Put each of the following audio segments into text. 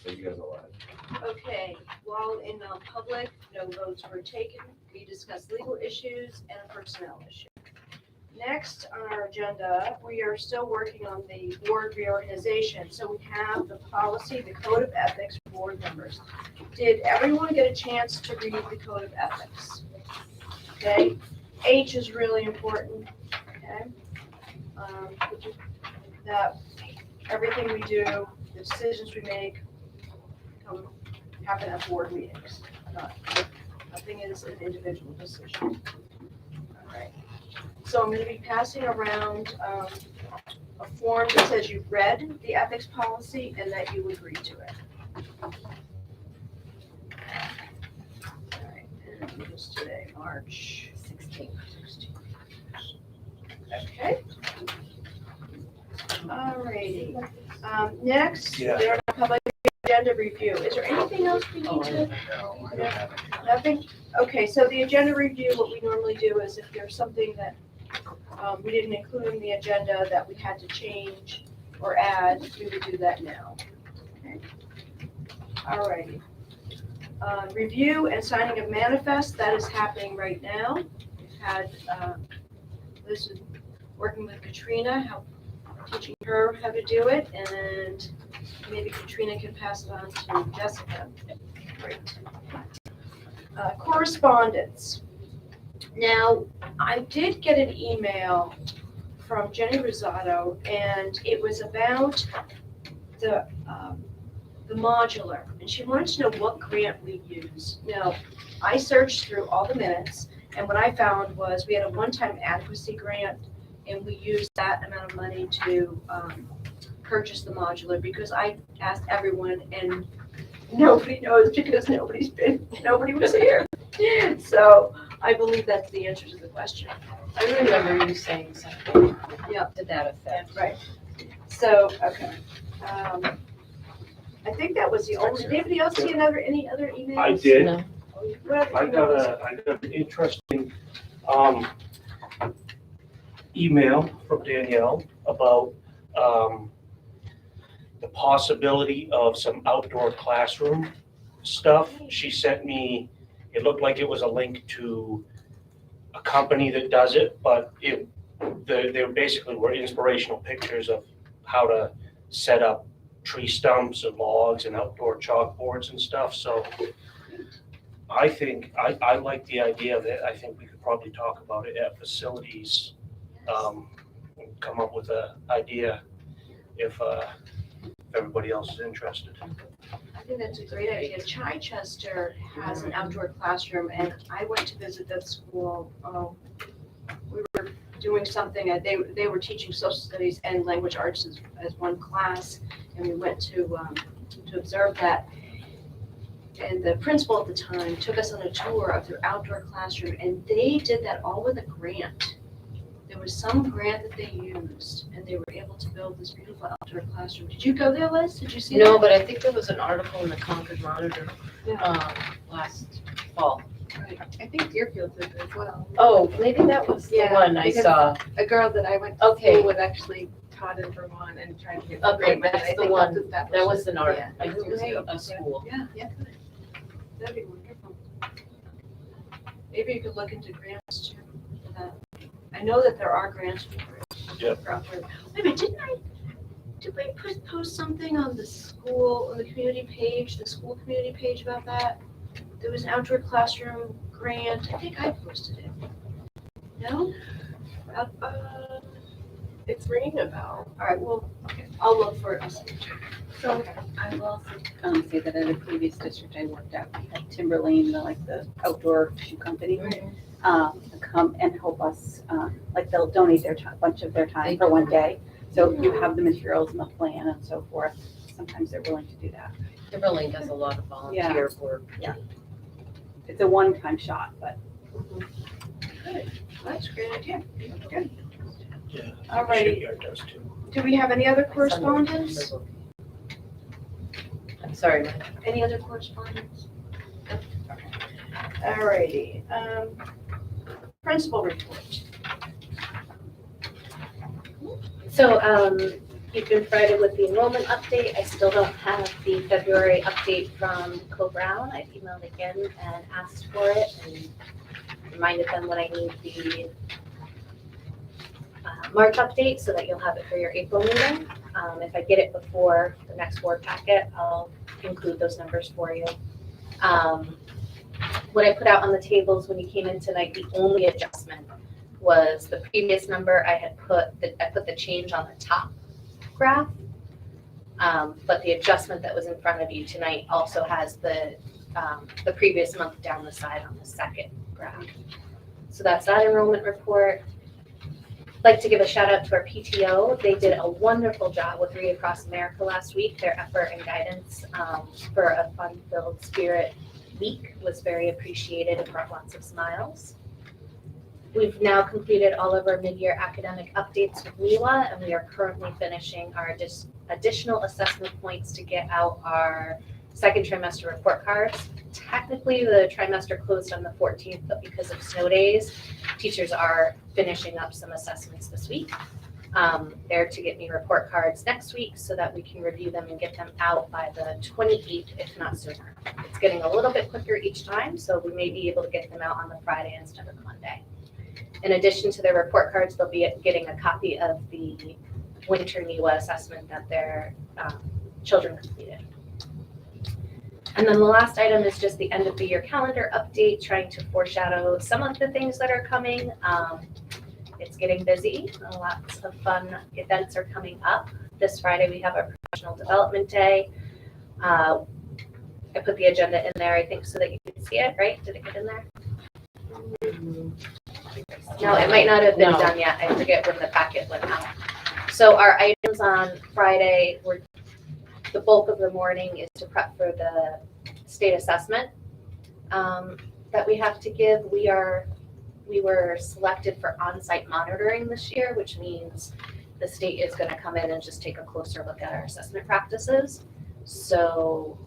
so you guys are live. Okay, while in non-public, no votes were taken. We discussed legal issues and a personnel issue. Next on our agenda, we are still working on the board reorganization. So we have the policy, the code of ethics for board members. Did everyone get a chance to read the code of ethics? Okay, H is really important, okay? That everything we do, the decisions we make, happen at board meetings. Nothing is an individual decision. All right. So I'm going to be passing around a form that says you've read the ethics policy and that you agree to it. All right. And it was today, March 16th. Okay. All righty. Next, there are public agenda review. Is there anything else we need to? No, I don't have it. Nothing? Okay, so the agenda review, what we normally do is if there's something that we didn't include in the agenda that we had to change or add, we would do that now. Okay. All righty. Review and signing of manifest, that is happening right now. We've had, this is working with Katrina, teaching her how to do it, and maybe Katrina can pass it on to Jessica. Great. Correspondence. Now, I did get an email from Jenny Rosato, and it was about the modular, and she wanted to know what grant we use. Now, I searched through all the minutes, and what I found was we had a one-time adequacy grant, and we used that amount of money to purchase the modular, because I asked everyone and nobody knows because nobody was here. So I believe that's the answer to the question. I remember you saying something. Yeah. To that effect. Right. So, okay. I think that was the only, did anybody else see any other emails? I did. No. What other I emails? got an interesting email from Danielle about the possibility of some outdoor classroom stuff. She sent me, it looked like it was a link to a company that does it, but they basically were inspirational pictures of how to set up tree stumps and logs and outdoor chalkboards and stuff. So I think, I like the idea of it. I think we could probably talk about it at facilities, come up with an idea if everybody else is interested. I think that's a great idea. Chichester has an outdoor classroom, and I went to visit that school. We were doing something, they were teaching social studies and language arts as one class, and we went to observe that. And the principal at the time took us on a tour of their outdoor classroom, and they did that all with a grant. There was some grant that they used, and they were able to build this beautiful outdoor classroom. Did you go there, Liz? Did you see that? No, but I think there was an article in the Concord Monitor last fall. Right. I think Deerfield did as well. Oh, maybe that was the Yeah, one I because saw. A girl that I went to Okay. school with actually taught in Vermont and tried to get. the Okay, grant, but that's I the think one. that's established. That was an article. Yeah. I knew it was a school. Yeah, that'd be wonderful. Maybe you could look into grants too for that. I know that there are grants for outdoor. Wait a minute, did we post something on the school, on the community page, the school community page about that? There was an outdoor classroom grant. I think I posted it. No? It's ringing a bell. All right, well, I'll look for it. So I will also say that at a previous district I worked at, we had Timberlane, the outdoor shoe company, come and help us. Like they'll donate a bunch of their time for one day. So if you have the materials and the plan and so forth, sometimes they're willing to do that. Timberlane does a lot of volunteer work. It's a one-time shot, but. That's a great idea. Good. Yeah. All righty. Shipyard does too. Do we have any other correspondence? I'm sorry. Any other correspondence? All righty. Principal report. So you've been provided with the enrollment update. I still don't have the February update from Co-Brown. I've emailed again and asked for it and reminded them when I need the March update so that you'll have it for your April meeting. If I get it before the next board packet, I'll include those numbers for you. What I put out on the tables when you came in tonight, the only adjustment was the previous number. I put the change on the top graph, but the adjustment that was in front of you tonight also has the previous month down the side on the second graph. So that's that enrollment report. I'd like to give a shout out to our PTO. They did a wonderful job with Read Across America last week. Their effort and guidance for a fun-filled spirit week was very appreciated and brought lots of smiles. We've now completed all of our mid-year academic updates with NEWA, and we are currently finishing our additional assessment points to get out our second trimester report cards. Technically, the trimester closed on the 14th, but because of snow days, teachers are finishing up some assessments this week. They're to get me report cards next week so that we can review them and get them out by the 28th, if not sooner. It's getting a little bit quicker each time, so we may be able to get them out on the Friday instead of Monday. In addition to their report cards, they'll be getting a copy of the winter NEWA assessment that their children completed. And then the last item is just the end of the year calendar update, trying to foreshadow some of the things that are coming. It's getting busy. Lots of fun events are coming up. This Friday, we have our professional development day. I put the agenda in there, I think, so that you can see it, right? Did it get in there? No, it might not have been No. done yet. I forget when the packet went out. So our items on Friday were, the bulk of the morning is to prep for the state assessment that we have to give. We were selected for on-site monitoring this year, which means the state is going to come in and just take a closer look at our assessment practices. So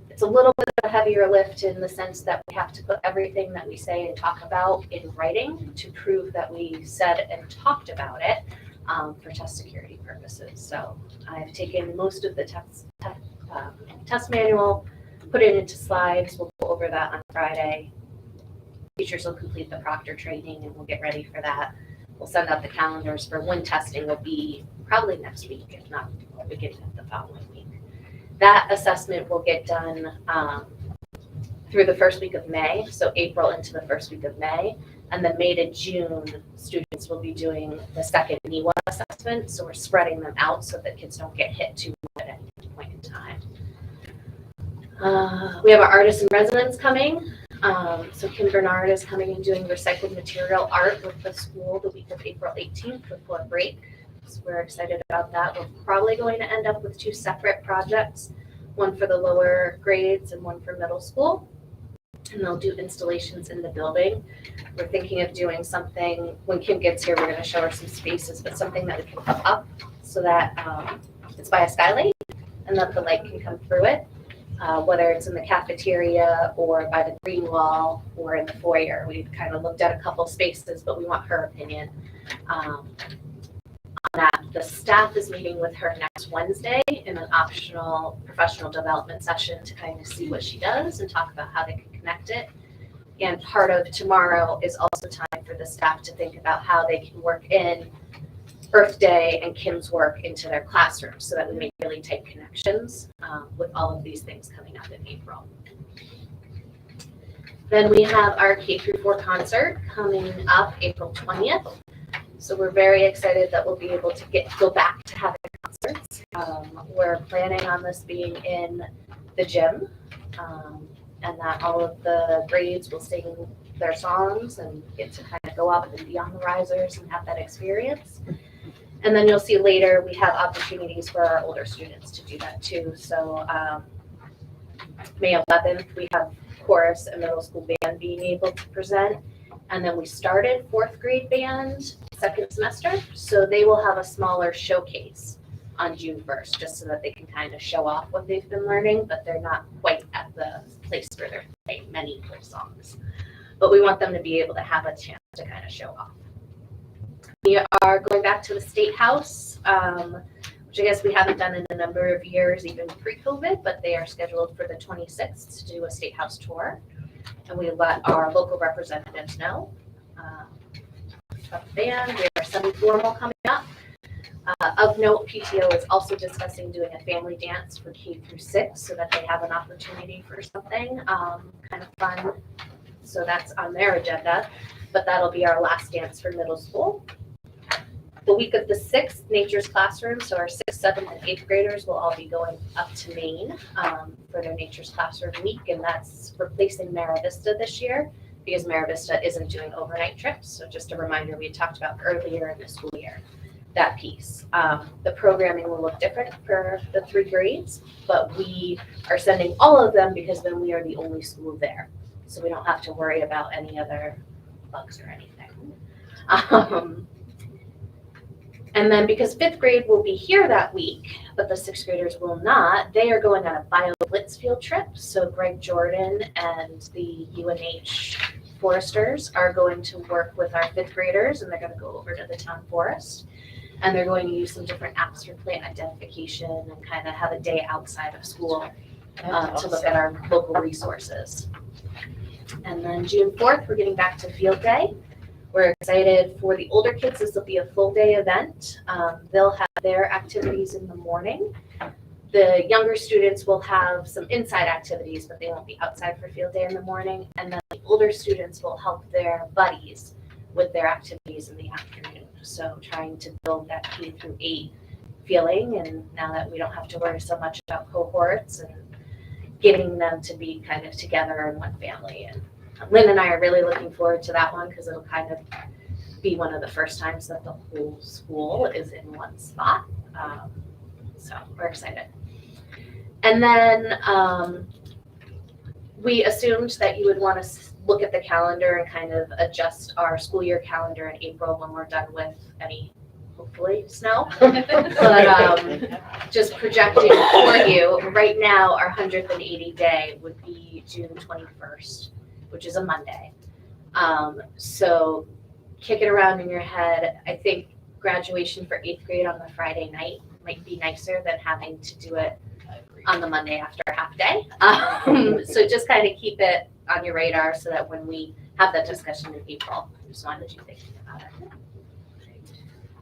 it's a little bit of a heavier lift in the sense that we have to put everything that we say and talk about in writing to prove that we said and talked about it for test security purposes. So I've taken most of the test manual, put it into slides. We'll go over that on Friday. Teachers will complete the proctor training and we'll get ready for that. We'll send out the calendars for when testing will be probably next week, if not the beginning of the following week. That assessment will get done through the first week of May, so April into the first week of May. And then May to June, students will be doing the second NEWA assessment. So we're spreading them out so that kids don't get hit too much at any point in time. We have our artists in residence coming. So Kim Bernard is coming and doing recycled material art with the school the week of April 18th before break. So we're excited about that. We're probably going to end up with 2 separate projects, one for the lower grades and one for middle school. And they'll do installations in the building. We're thinking of doing something, when Kim gets here, we're going to show her some spaces, but something that we can put up so that it's by a skylight and that the light can come through it. Whether it's in the cafeteria or by the green wall or in the foyer. We've kind of looked at a couple spaces, but we want her opinion on that. The staff is meeting with her next Wednesday in an optional professional development session to kind of see what she does and talk about how they can connect it. And part of tomorrow is also time for the staff to think about how they can work in Earth Day and Kim's work into their classrooms so that we make really tight connections with all of these things coming up in April. Then we have our K-4 concert coming up April 20th. So we're very excited that we'll be able to go back to having concerts. We're planning on this being in the gym and that all of the grades will sing their songs and get to kind of go up and be on the risers and have that experience. And then you'll see later we have opportunities for our older students to do that too. So May 11th, we have chorus and middle school band being able to present. And then we started 4th grade band second semester. So they will have a smaller showcase on June 1st, just so that they can kind of show off what they've been learning, but they're not quite at the place where they're playing many full songs. But we want them to be able to have a chance to kind of show off. We are going back to the State House. which I guess we haven't done in a number of years, even pre-COVID, but they are scheduled for the 26th to do a State House tour. And we let our local representatives know. Band, we have semi-formal coming up. Of note, PTO is also discussing doing a family dance for K through 6 so that they have an opportunity for something kind of fun. So that's on their agenda, but that'll be our last dance for middle school. The week of the 6th, Nature's Classroom, so our 6th, 7th, and 8th graders will all be going up to Maine for their Nature's Classroom week, and that's replacing Mara Vista this year because Mara Vista isn't doing overnight trips. So just a reminder, we had talked about earlier in the school year, that piece. The programming will look different for the 3 grades, but we are sending all of them because then we are the only school there. So we don't have to worry about any other bugs or anything. And then because 5th grade will be here that week, but the 6th graders will not, they are going on a bio blitz field trip. So Greg Jordan and the UNH foresters are going to work with our 5th graders, and they're going to go over to the town forest. And they're going to use some different apps for plant identification and kind of have a day outside of school to look at our local resources. And then June 4th, we're getting back to field day. We're excited for the older kids. This will be a full day event. They'll have their activities in the morning. The younger students will have some inside activities, but they won't be outside for field day in the morning. And then the older students will help their buddies with their activities in the afternoon. So trying to build that K through 8 feeling. And now that we don't have to worry so much about cohorts and getting them to be kind of together in one family. And Lynn and I are really looking forward to that one because it'll kind of be one of the first times that the whole school is in one spot. So we're excited. And then we assumed that you would want to look at the calendar and kind of adjust our school year calendar in April when we're done with any, hopefully, snow. But just projecting for you, right now our 180 day would be June 21st, which is a Monday. So kick it around in your head. I think graduation for 8th grade on the Friday night might be nicer than having to do it on the Monday after a half day. So just kind of keep it on your radar so that when we have that discussion in April, I just wanted you thinking about it.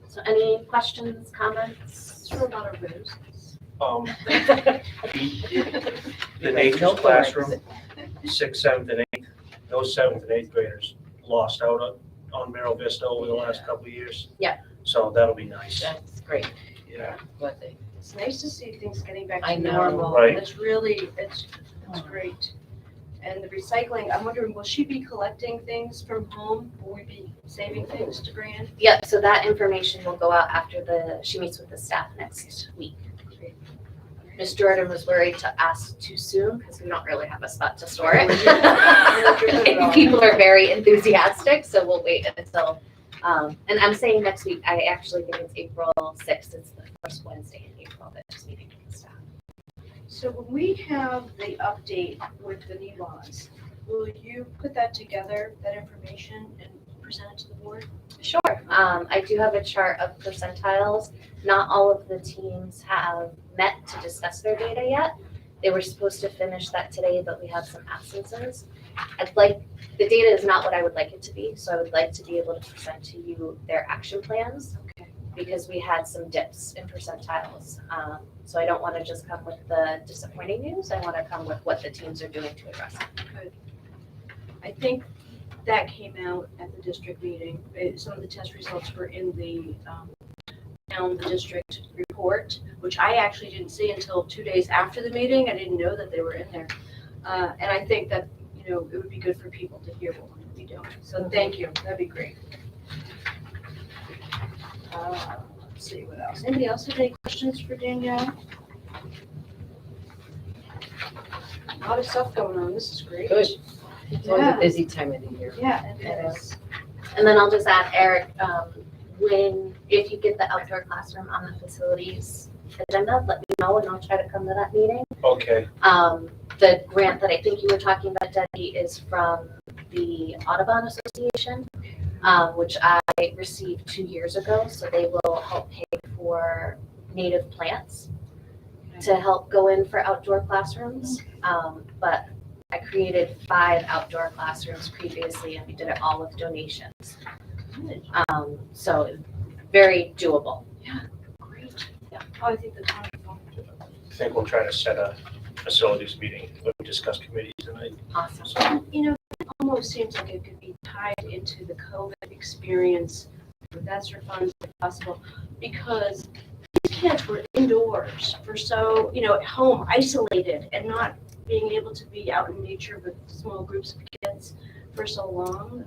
So any questions, comments? Throw a lot of roses. The Nature's Classroom, 6th, 7th, and 8th, those 7th and 8th graders lost out on Mara Vista over the last couple of years. Yeah. So that'll be nice. That's great. Yeah. What they, It's nice to see things getting back I to know, normal. right. It's really, it's great. And the recycling, I'm wondering, will she be collecting things from home? Will we be saving things to bring in? Yep, so that information will go out after she meets with the staff next week. Ms. Jordan was worried to ask too soon because we don't really have a spot to store it. And people are very enthusiastic, so we'll wait until, and I'm saying next week, I actually think it's April 6th. It's the first Wednesday in April that just meeting with the staff. So when we have the update with the NEBONs, will you put that together, that information, and present it to the board? Sure. I do have a chart of percentiles. Not all of the teams have met to discuss their data yet. They were supposed to finish that today, but we have some absences. The data is not what I would like it to be, so I would like to be able to present to you their action plans. Okay. Because we had some dips in percentiles. So I don't want to just come with the disappointing news. I want to come with what the teams are doing to address it. I think that came out at the district meeting. Some of the test results were in the district report, which I actually didn't see until 2 days after the meeting. I didn't know that they were in there. And I think that, it would be good for people to hear what we're going to be doing. So thank you. That'd be great. Let's see what else. Anybody else have any questions for Danielle? A lot of stuff going on. This is great. Good. It's always Yeah. a busy time of the year. Yeah, it is. And then I'll just add, Eric, if you get the outdoor classroom on the facilities agenda, let me know and I'll try to come to that meeting. Okay. The grant that I think you were talking about, Debbie, is from the Audubon Association, which I received 2 years ago. So they will help pay for native plants to help go in for outdoor classrooms. But I created 5 outdoor classrooms previously, and we did it all with donations. So very doable. Great. Yeah. Oh, I think that's wonderful. I think we'll try to set a facilities meeting when we discuss committees tonight. Awesome. You know, it almost seems like it could be tied into the COVID experience with ESSER funds if possible, because these kids were indoors for so, at home, isolated, and not being able to be out in nature with small groups of kids for so long.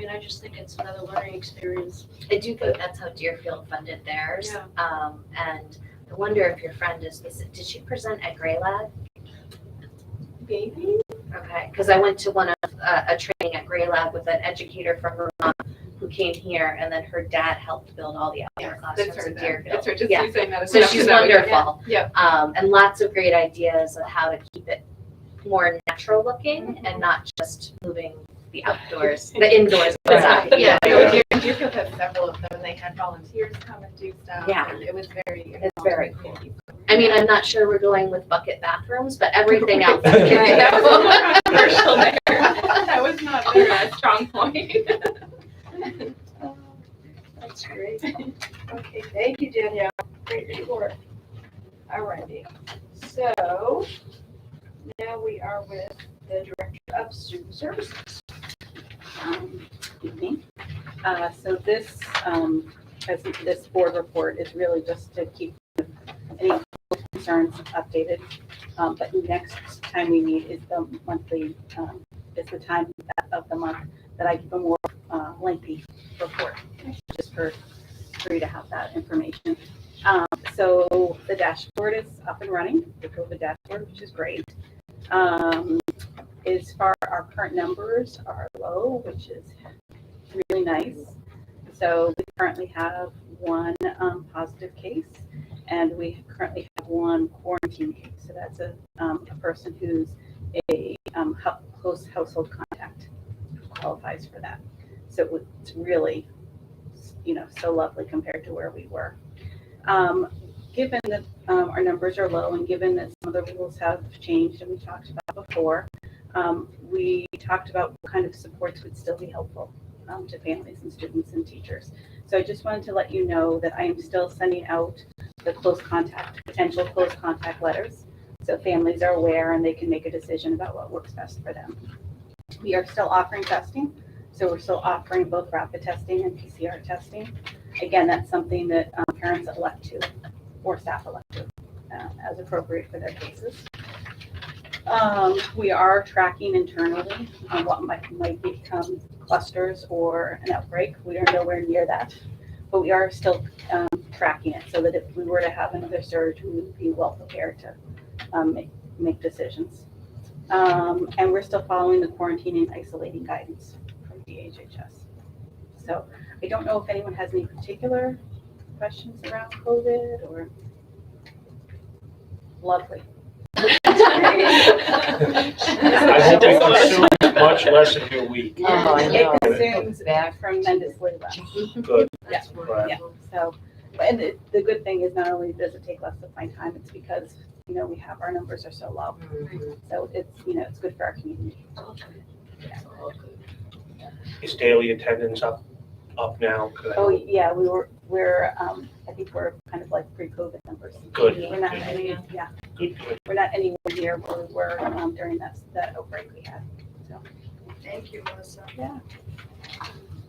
I just think it's another learning experience. I do think that's how Deerfield funded theirs. Yeah. And I wonder if your friend did she present at Gray Lab? Maybe? Okay, because I went to one of a training at Gray Lab with an educator from Vermont who came here, and then her dad helped build all the outdoor classrooms in Deerfield. That's her, just Yeah. you saying that. So she's wonderful. Yeah. And lots of great ideas on how to keep it more natural looking and not just moving the outdoors, the indoors outside. Yeah, Yeah. Deerfield had several of them, and they had volunteers come and do stuff. Yeah. And it was very. It's very cool. I mean, I'm not sure we're going with bucket bathrooms, but everything else. Right, that was a little controversial there. That was not their strong point. That's great. Okay, thank you, Danielle. Great report. All righty. So now we are with the Director of Student Services. Evening. So this, as this board report is really just to keep any concerns updated. But next time we meet is the monthly, is the time of the month that I give a more lengthy report, just for you to have that information. So the dashboard is up and running, the COVID dashboard, which is great. As far our current numbers are low, which is really nice. So we currently have 1 positive case, and we currently have 1 quarantine case. So that's a person who's a close household contact, qualifies for that. So it's really, so lovely compared to where we were. Given that our numbers are low, and given that some of the rules have changed, and we talked about before, we talked about what kind of supports would still be helpful to families and students and teachers. So I just wanted to let you know that I am still sending out the potential close contact letters, so families are aware and they can make a decision about what works best for them. We are still offering testing, so we're still offering both rapid testing and PCR testing. Again, that's something that parents elect to, or staff elect to, as appropriate for their cases. We are tracking internally on what might become clusters or an outbreak. We are nowhere near that, but we are still tracking it so that if we were to have another surge, we would be well prepared to make decisions. And we're still following the quarantining and isolating guidance from DHHS. So I don't know if anyone has any particular questions around COVID or. Lovely. I hope it consumes much less in your week. Oh, I know. It consumes tremendously less. Good. Yeah. Right. Yeah. So, and the good thing is not only does it take less to find time, it's because, we have, our numbers are so low. So it's, it's good for our community. Is daily attendance up now? Oh, yeah, we're, I think we're kind of like pre-COVID numbers. Good. We're not Good. we're not anywhere near where we were during that outbreak we had. So. Thank you, Melissa. Yeah.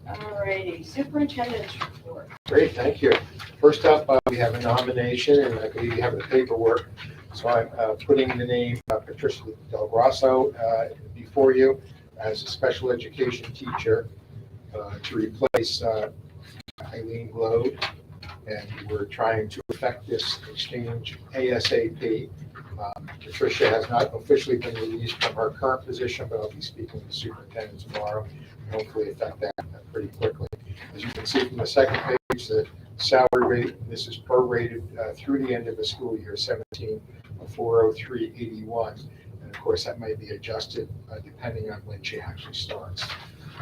All righty, superintendent's report. Great, thank you. First up, we have a nomination, and I believe you have the paperwork. So I'm putting the name Patricia Del Grosso before you as a special education teacher to replace Eileen Glode. And we're trying to effect this exchange ASAP. Patricia has not officially been released from her current position, but I'll be speaking to the superintendent tomorrow and hopefully effect that pretty quickly. As you can see from the second page, the salary rate, this is prorated through the end of the school year 17 of 403.81. And of course, that might be adjusted depending on when she actually starts.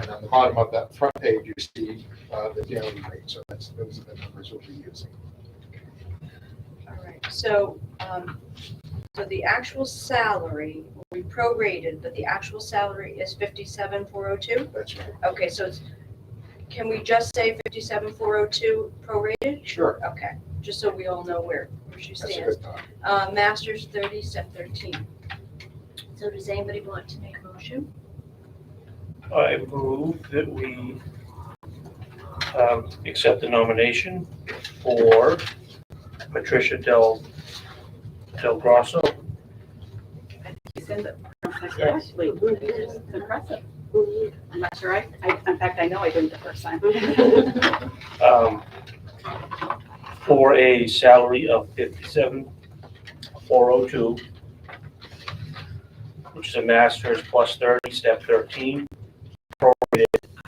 And on the bottom of that front page, you see the daily rate. So those are the numbers we'll be using. so, so the actual salary, we prorated, but the actual salary is 57,402? That's right. Okay, so it's, can we just say 57,402 prorated? Sure, Okay, just so we all know where she that's a stands. good thought. Masters 30, step 13. So does anybody want to make a motion? I move that we accept the nomination for Patricia Del Grosso. You said that correctly. It's impressive. I'm not sure in fact, I know I didn't the first time. For a salary of $57,402, which is a master's plus 30, step 13, prorated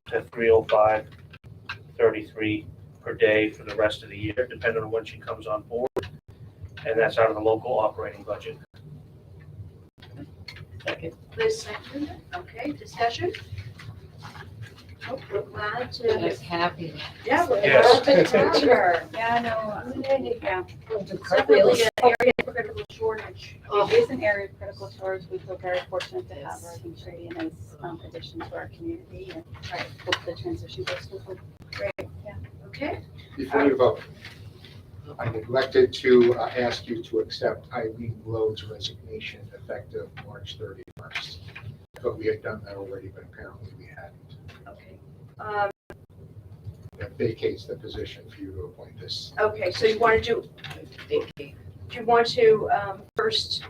to $305.33 per day for the rest of the year, depending on when she comes on board. And that's out of the local operating budget. Second. Liz seconded. Okay, discussion? Oh, we're glad to, Just happy. yeah, we're Yes. glad to have her. Yeah, no, yeah. It's definitely an area of critical shortage. It is an area of critical shortage. We feel very fortunate to have her. I think she'll be a nice addition to our community and hope the transition goes smoothly. Okay, Before you vote, I neglected to ask you to accept Eileen Blode's resignation effective March 31st. But we had done that already, but apparently we hadn't. okay. That vacates the position for you to appoint this. Okay, so you want to do you want to first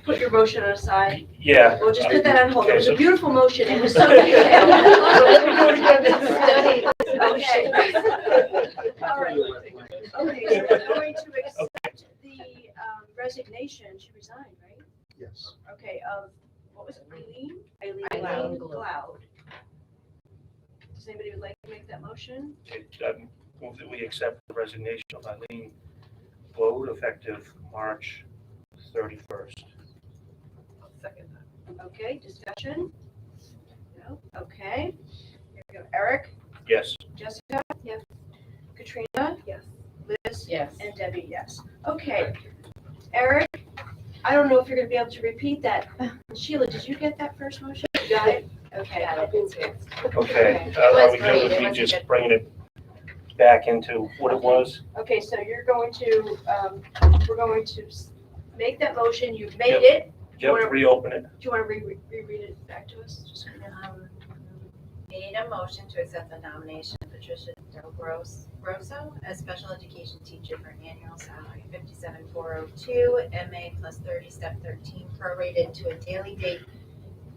put your motion aside? Yeah. We'll just put that on hold. It was a Okay, so- beautiful motion. It was so detailed. Okay. All right. Okay, so we're going to accept the resignation. She resigned, right? Yes. Okay, what was it, Eileen? Eileen Cloud. Does anybody would like to make that motion? I move that we accept the resignation of Eileen Blode effective March 31st. Second. Okay, discussion? No, okay. Here we go. Eric, Yes. Jessica? Yes. Katrina? Yes. Liz? Yes. And Debbie, yes. Okay. Eric, I don't know if you're gonna be able to repeat that. Sheila, did you get that first motion? You got it? Okay. Okay. was Are we great. good It with me was just good. bringing it back into what it was? Okay, so you're going to, we're going to make that motion. You've made it. Yep, reopen it. Do you want to reread it back to us? Just Made a motion to accept the nomination of Patricia Del Grosso as special education teacher for an annual salary $57,402, MA plus 30, step 13, prorated to a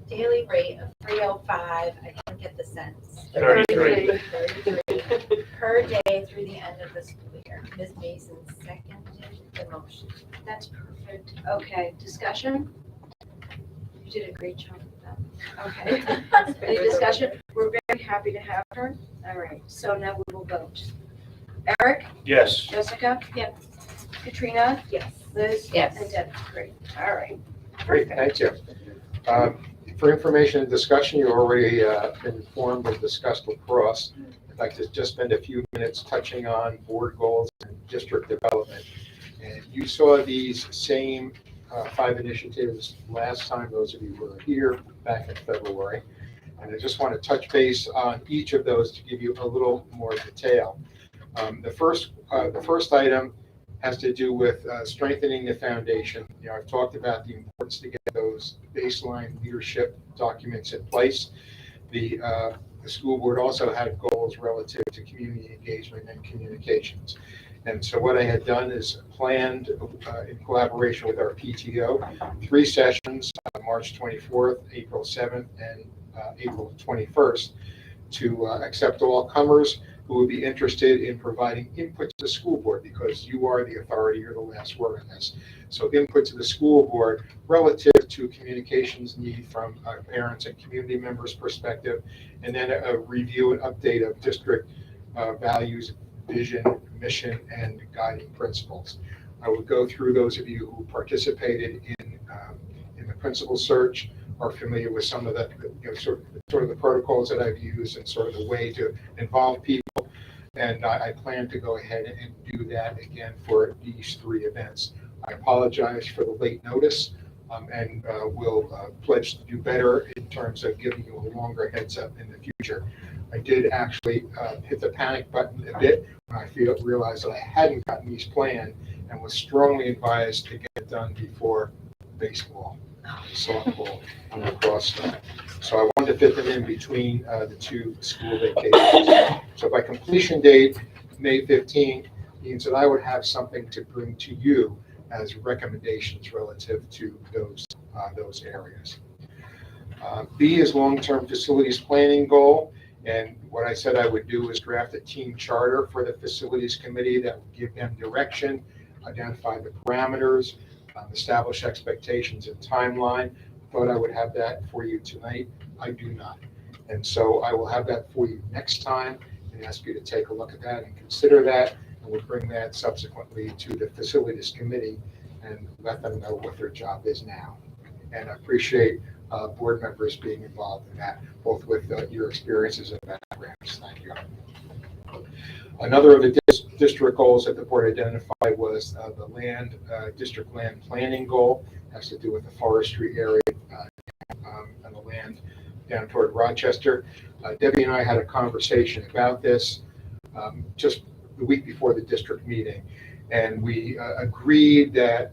daily rate of $305. I didn't get the cents. 33. 33 per day through the end of the school year. Ms. Mason seconded the motion. That's perfect. Okay, discussion? You did a great job with that. Okay. Any discussion? We're very happy to have her. All right, so now we will vote. Eric? Yes. Jessica? Yes. Katrina? Yes. Liz? Yes. And Deb? Great. All right. Great, thank you. For information and discussion, you already been informed and discussed lacrosse. I'd like to just spend a few minutes touching on board goals and district development. And you saw these same 5 initiatives last time those of you were here back in February. And I just want to touch base on each of those to give you a little more detail. The first item has to do with strengthening the foundation. You know, I've talked about the importance to get those baseline leadership documents in place. The school board also had goals relative to community engagement and communications. And so what I had done is planned in collaboration with our PTO 3 sessions, March 24th, April 7th, and April 21st, to accept all comers who would be interested in providing input to the school board, because you are the authority, you're the last word on this. So input to the school board relative to communications need from parents and community members' perspective, and then a review and update of district values, vision, mission, and guiding principles. I would go through those of you who participated in the principal search, are familiar with some of the sort of the protocols that I've used and sort of the way to involve people. And I plan to go ahead and do that again for these 3 events. I apologize for the late notice, and will pledge to do better in terms of giving you a longer heads up in the future. I did actually hit the panic button a bit when I realized that I hadn't gotten these planned and was strongly advised to get it done before baseball, softball, and lacrosse time. So I wanted to fit them in between the 2 school vacations. So by completion date, May 15th, means that I would have something to bring to you as recommendations relative to those areas. B is long-term facilities planning goal. And what I said I would do is draft a team charter for the facilities committee that would give them direction, identify the parameters, establish expectations and timeline. I thought I would have that for you tonight. I do not. And so I will have that for you next time and ask you to take a look at that and consider that. And we'll bring that subsequently to the facilities committee and let them know what their job is now. And I appreciate board members being involved in that, both with your experiences and backgrounds. Thank you. Another of the district goals that the board identified was the district land planning goal. It has to do with the forestry area and the land down toward Rochester. Debbie and I had a conversation about this just the week before the district meeting, and we agreed that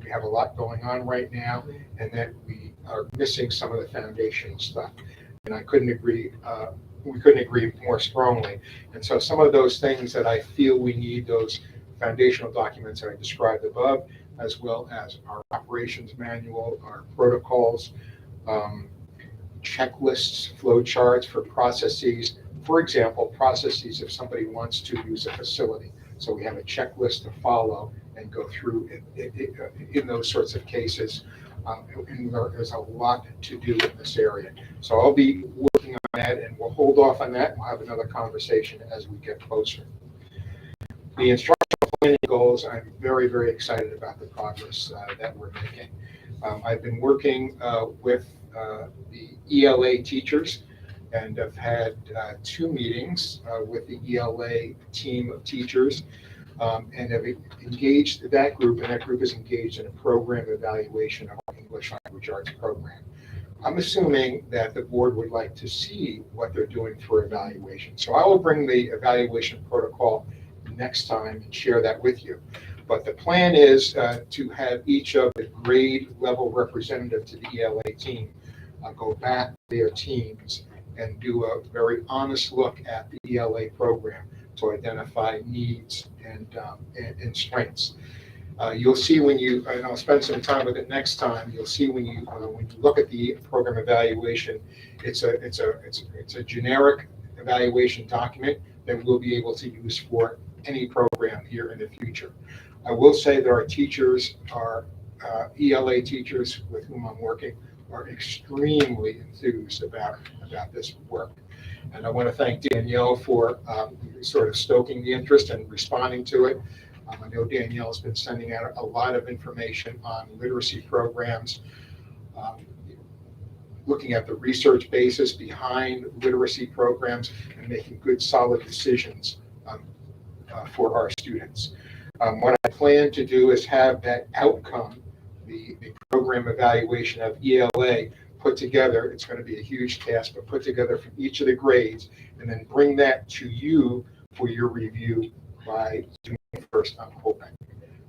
we have a lot going on right now and that we are missing some of the foundational stuff. And we couldn't agree more strongly. And so some of those things that I feel we need, those foundational documents that I described above, as well as our operations manual, our protocols, checklists, flow charts for processes. For example, processes if somebody wants to use a facility. So we have a checklist to follow and go through in those sorts of cases. And there's a lot to do in this area. So I'll be working on that, and we'll hold off on that. We'll have another conversation as we get closer. The instructional planning goals, I'm very, very excited about the progress that we're making. I've been working with the ELA teachers, and I've had 2 meetings with the ELA team of teachers, and have engaged that group, and that group is engaged in a program evaluation of our English language arts program. I'm assuming that the board would like to see what they're doing for evaluation. So I will bring the evaluation protocol next time and share that with you. But the plan is to have each of the grade level representative to the ELA team go back to their teams and do a very honest look at the ELA program to identify needs and strengths. You'll see and I'll spend some time with it next time. You'll see when you look at the program evaluation, it's a generic evaluation document that we'll be able to use for any program here in the future. I will say that our teachers, our ELA teachers with whom I'm working, are extremely enthused about this work. And I want to thank Danielle for sort of stoking the interest and responding to it. I know Danielle's been sending out a lot of information on literacy programs, looking at the research basis behind literacy programs and making good, solid decisions for our students. What I plan to do is have that outcome, the program evaluation of ELA, put together. It's going to be a huge task, but put together for each of the grades, and then bring that to you for your review by June 1st, I'm hoping.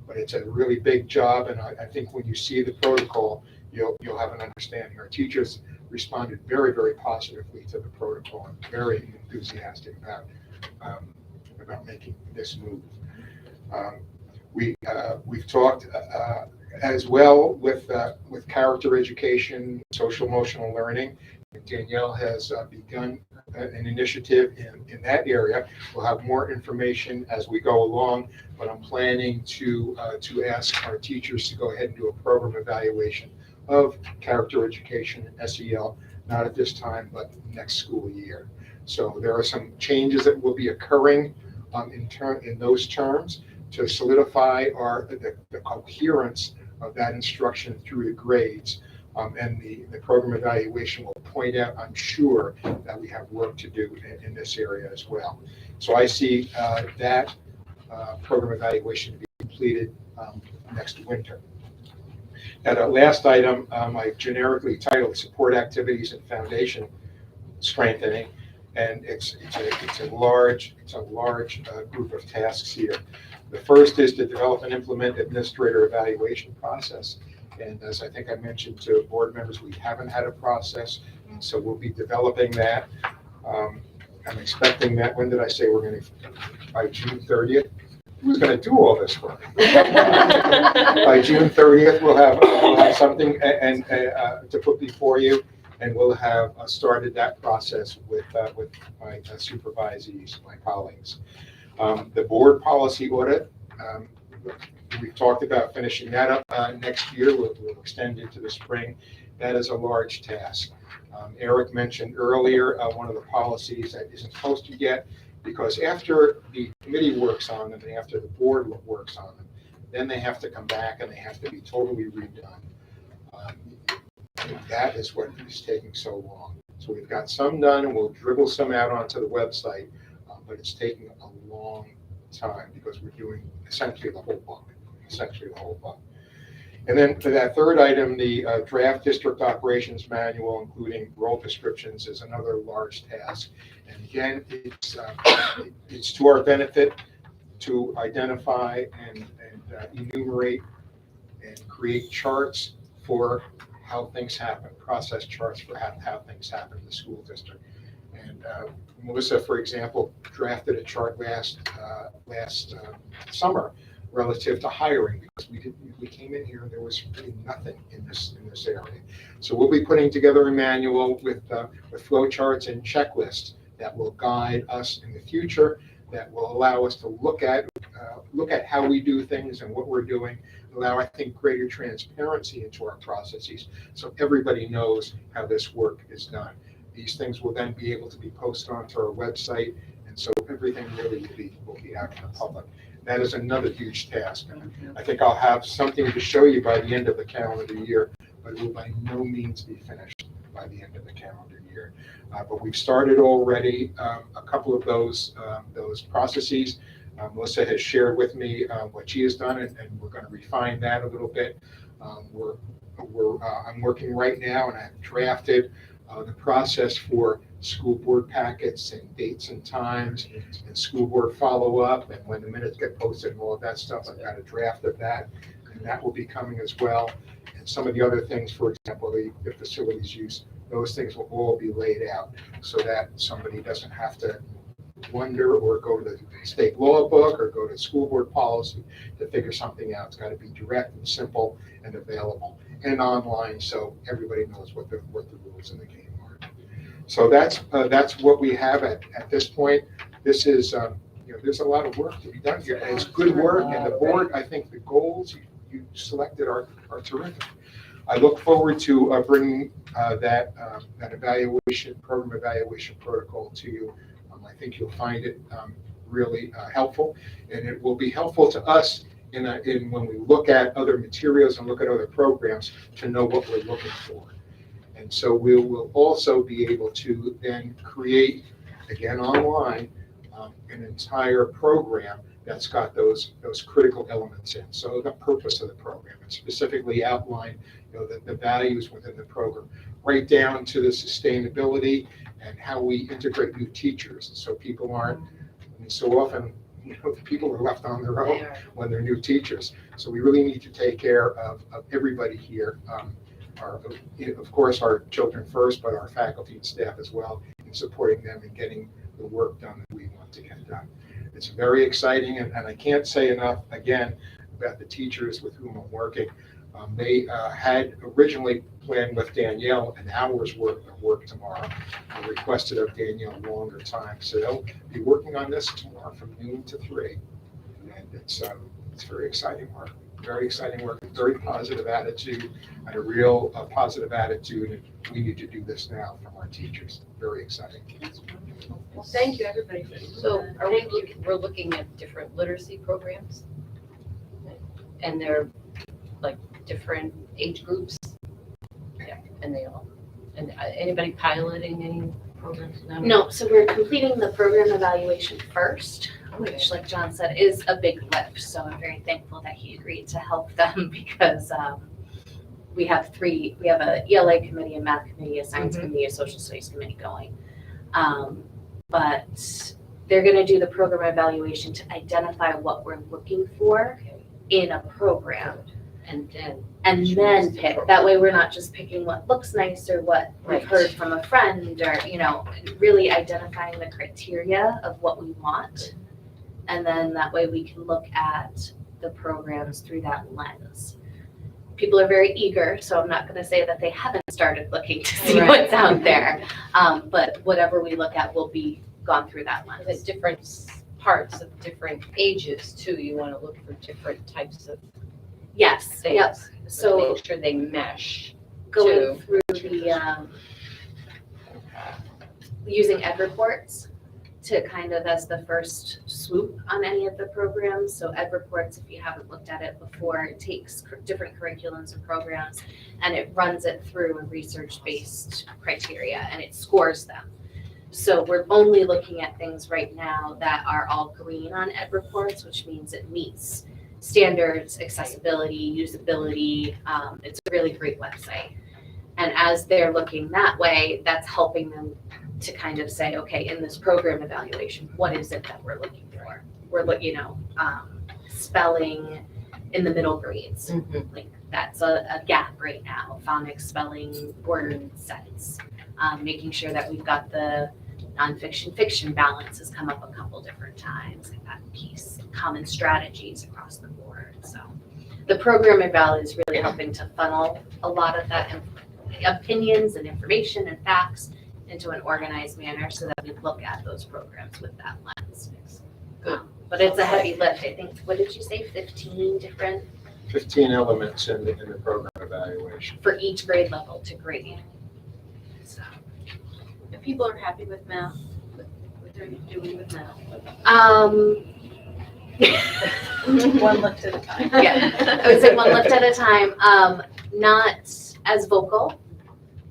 But it's a really big job, and I think when you see the protocol, you'll have an understanding. Our teachers responded very, very positively to the protocol and very enthusiastic about making this move. We've talked as well with character education, social emotional learning. Danielle has begun an initiative in that area. We'll have more information as we go along, but I'm planning to ask our teachers to go ahead and do a program evaluation of character education and SEL, not at this time, but next school year. So there are some changes that will be occurring in those terms to solidify the coherence of that instruction through the grades. And the program evaluation will point out, I'm sure, that we have work to do in this area as well. So I see that program evaluation to be completed next winter. Now, the last item, I generically titled Support Activities and Foundation Strengthening, and it's a large group of tasks here. The first is to develop and implement administrator evaluation process. And as I think I mentioned to board members, we haven't had a process, so we'll be developing that. I'm expecting that, when did I say we're going to, by June 30th? Who's going to do all this work? By June 30th, we'll have something and to put before you, and we'll have started that process with my supervisees, my colleagues. The board policy audit, we've talked about finishing that up next year. We'll extend into the spring. That is a large task. Eric mentioned earlier one of the policies that isn't posted yet, because after the committee works on them and after the board works on them, then they have to come back and they have to be totally redone. That is what is taking so long. So we've got some done and we'll dribble some out onto the website, but it's taking a long time because we're doing essentially the whole book. And then for that third item, the draft district operations manual, including role descriptions, is another large task. And again, it's to our benefit to identify and enumerate and create charts for how things happen, process charts for how things happen in the school district. And Melissa, for example, drafted a chart last summer relative to hiring, because we came in here and there was really nothing in this area. So we'll be putting together a manual with flow charts and checklists that will guide us in the future, that will allow us to look at how we do things and what we're doing, allow, I think, greater transparency into our processes so everybody knows how this work is done. These things will then be able to be posted onto our website, and so everything really will be out in the public. That is another huge task. I think I'll have something to show you by the end of the calendar year, but it will by no means be finished by the end of the calendar year. But we've started already a couple of those processes. Melissa has shared with me what she has done, and we're going to refine that a little bit. I'm working right now, and I've drafted the process for school board packets and dates and times and school board follow-up and when the minutes get posted and all of that stuff. I've got a draft of that, and that will be coming as well. And some of the other things, for example, the facilities use, those things will all be laid out so that somebody doesn't have to wonder or go to the state law book or go to school board policy to figure something out. It's got to be direct and simple and available and online, so everybody knows what the rules in the game are. So that's what we have at this point. This is there's a lot of work to be done here, and it's good work. And the board, I think the goals you selected are terrific. I look forward to bringing that program evaluation protocol to you. I think you'll find it really helpful, and it will be helpful to us in when we look at other materials and look at other programs to know what we're looking for. And so we will also be able to then create, again online, an entire program that's got those critical elements in. So the purpose of the program, and specifically outline the values within the program, right down to the sustainability and how we integrate new teachers. So people aren't, so often, people are left on their own when they're new teachers. So we really need to take care of everybody here. Of course, our children first, but our faculty and staff as well, in supporting them and getting the work done that we want to get done. It's very exciting, and I can't say enough, again, about the teachers with whom I'm working. They had originally planned with Danielle an hour's worth of work tomorrow. I requested of Danielle longer time, so they'll be working on this tomorrow from noon to 3. And it's very exciting work. Very exciting work, very positive attitude, and a real positive attitude. And we need to do this now from our teachers. Very exciting. Well, thank you, everybody. So we're looking at different literacy programs? And they're like different age groups? And anybody piloting any programs now? No, so we're completing the program evaluation first, which, like John said, is a big lift. So I'm very thankful that he agreed to help them because we have a ELA committee, a math committee, a science committee, a social studies committee going. But they're going to do the program evaluation to identify what we're looking for in a program. And then pick. That way we're not just picking what looks nice or what we've Right. heard from a friend or, really identifying the criteria of what we want. And then that way we can look at the programs through that lens. People are very eager, so I'm not going to say that they haven't started looking to see Right. what's out there. But whatever we look at will be gone through that lens. the different parts of different ages too, you want to look for different types of Yes, things. yep. So Make sure they mesh. going through the, using ed reports to kind of as the first swoop on any of the programs. So ed reports, if you haven't looked at it before, it takes different curriculums and programs and it runs it through a research-based criteria and it scores them. So we're only looking at things right now that are all green on ed reports, which means it meets standards, accessibility, usability. It's a really great website. And as they're looking that way, that's helping them to kind of say, okay, in this program evaluation, what is it that we're looking for? We're looking, spelling in the middle grades. Like that's a gap right now. Phonics, spelling, word sets. Making sure that we've got the nonfiction fiction balance has come up a couple different times, like that piece, common strategies across the board. So the program eval is really helping to funnel a lot of that opinions and information and facts into an organized manner so that we look at those programs with that lens. But it's a heavy lift. I think, what did you say, 15 different 15 elements in the program evaluation. for each grade level to grade. So, If people are happy with math, what they're doing with math. One lift at a time. Yeah, I would say one lift at a time. Not as vocal.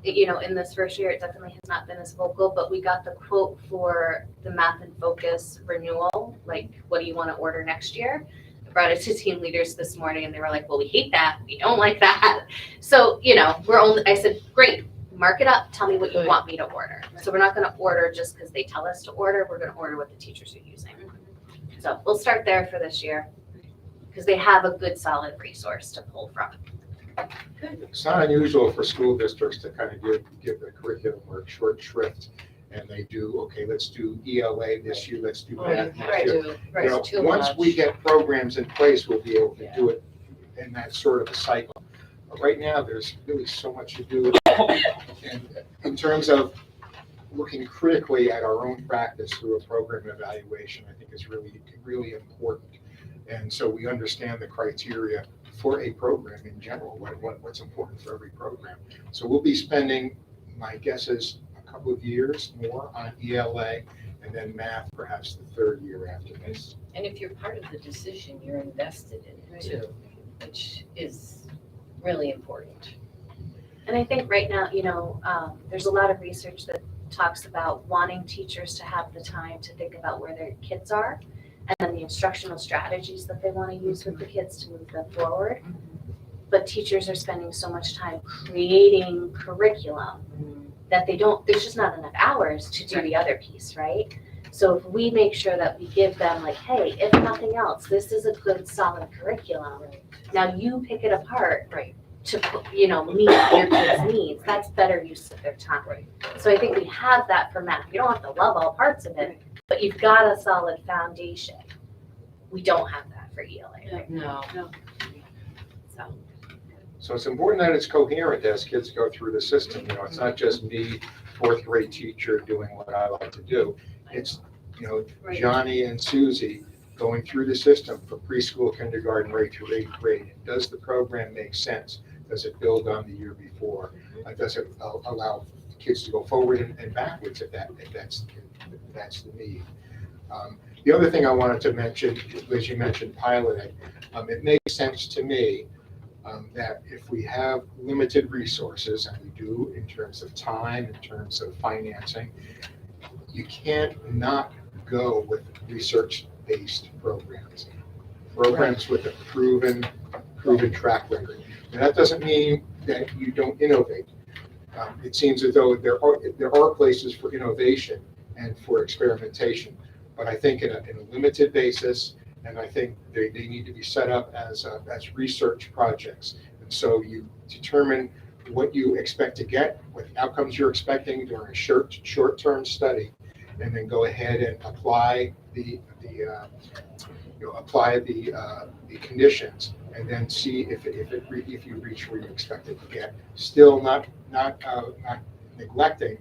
In this first year, it definitely has not been as vocal, but we got the quote for the Math and Focus renewal, like, what do you want to order next year? I brought it to team leaders this morning and they were like, well, we hate that. We don't like that. So, I said, great, mark it up. Tell me what you Good. want me to order. So we're not going to order just because they tell us to order. We're going to order what the teachers are using. So we'll start there for this year because they have a good solid resource to pull from. It's not unusual for school districts to kind of give the curriculum work short shrift, and they do, okay, let's do ELA this year, let's do math next year. Once we get programs in place, we'll be able to do it in that sort of a cycle. But right now, there's really so much to do. And in terms of looking critically at our own practice through a program evaluation, I think is really, really important. And so we understand the criteria for a program in general, what's important for every program. So we'll be spending, my guess is, a couple of years more on ELA, and then math perhaps the third year after this. And if you're part of the decision, you're invested in it too, which is really important. And I think right now, there's a lot of research that talks about wanting teachers to have the time to think about where their kids are and then the instructional strategies that they want to use with the kids to move them forward. But teachers are spending so much time creating curriculum that there's just not enough hours to do the other piece, right? So if we make sure that we give them like, hey, if nothing else, this is a good solid curriculum. Now you pick it apart to meet your kids' needs. That's better use of their time. So I think we have that for math. You don't have to love all parts of it, but you've got a solid foundation. We don't have that for ELA. No. So it's important that it's coherent as kids go through the system. It's not just me, fourth grade teacher, doing what I like to do. It's, Johnny and Susie going through the system from preschool, kindergarten, right through eighth grade. Does the program make sense? Does it build on the year before? Does it allow kids to go forward and backwards if that's the need? The other thing I wanted to mention, as you mentioned piloting, it makes sense to me that if we have limited resources, and we do in terms of time, in terms of financing, you can't not go with research-based programs. Programs with a proven track record. And that doesn't mean that you don't innovate. It seems as though there are places for innovation and for experimentation, but I think in a limited basis, and I think they need to be set up as research projects. And so you determine what you expect to get, what outcomes you're expecting during a short-term study, and then go ahead and apply the conditions, and then see if you reach where you expect it to get. Still not neglecting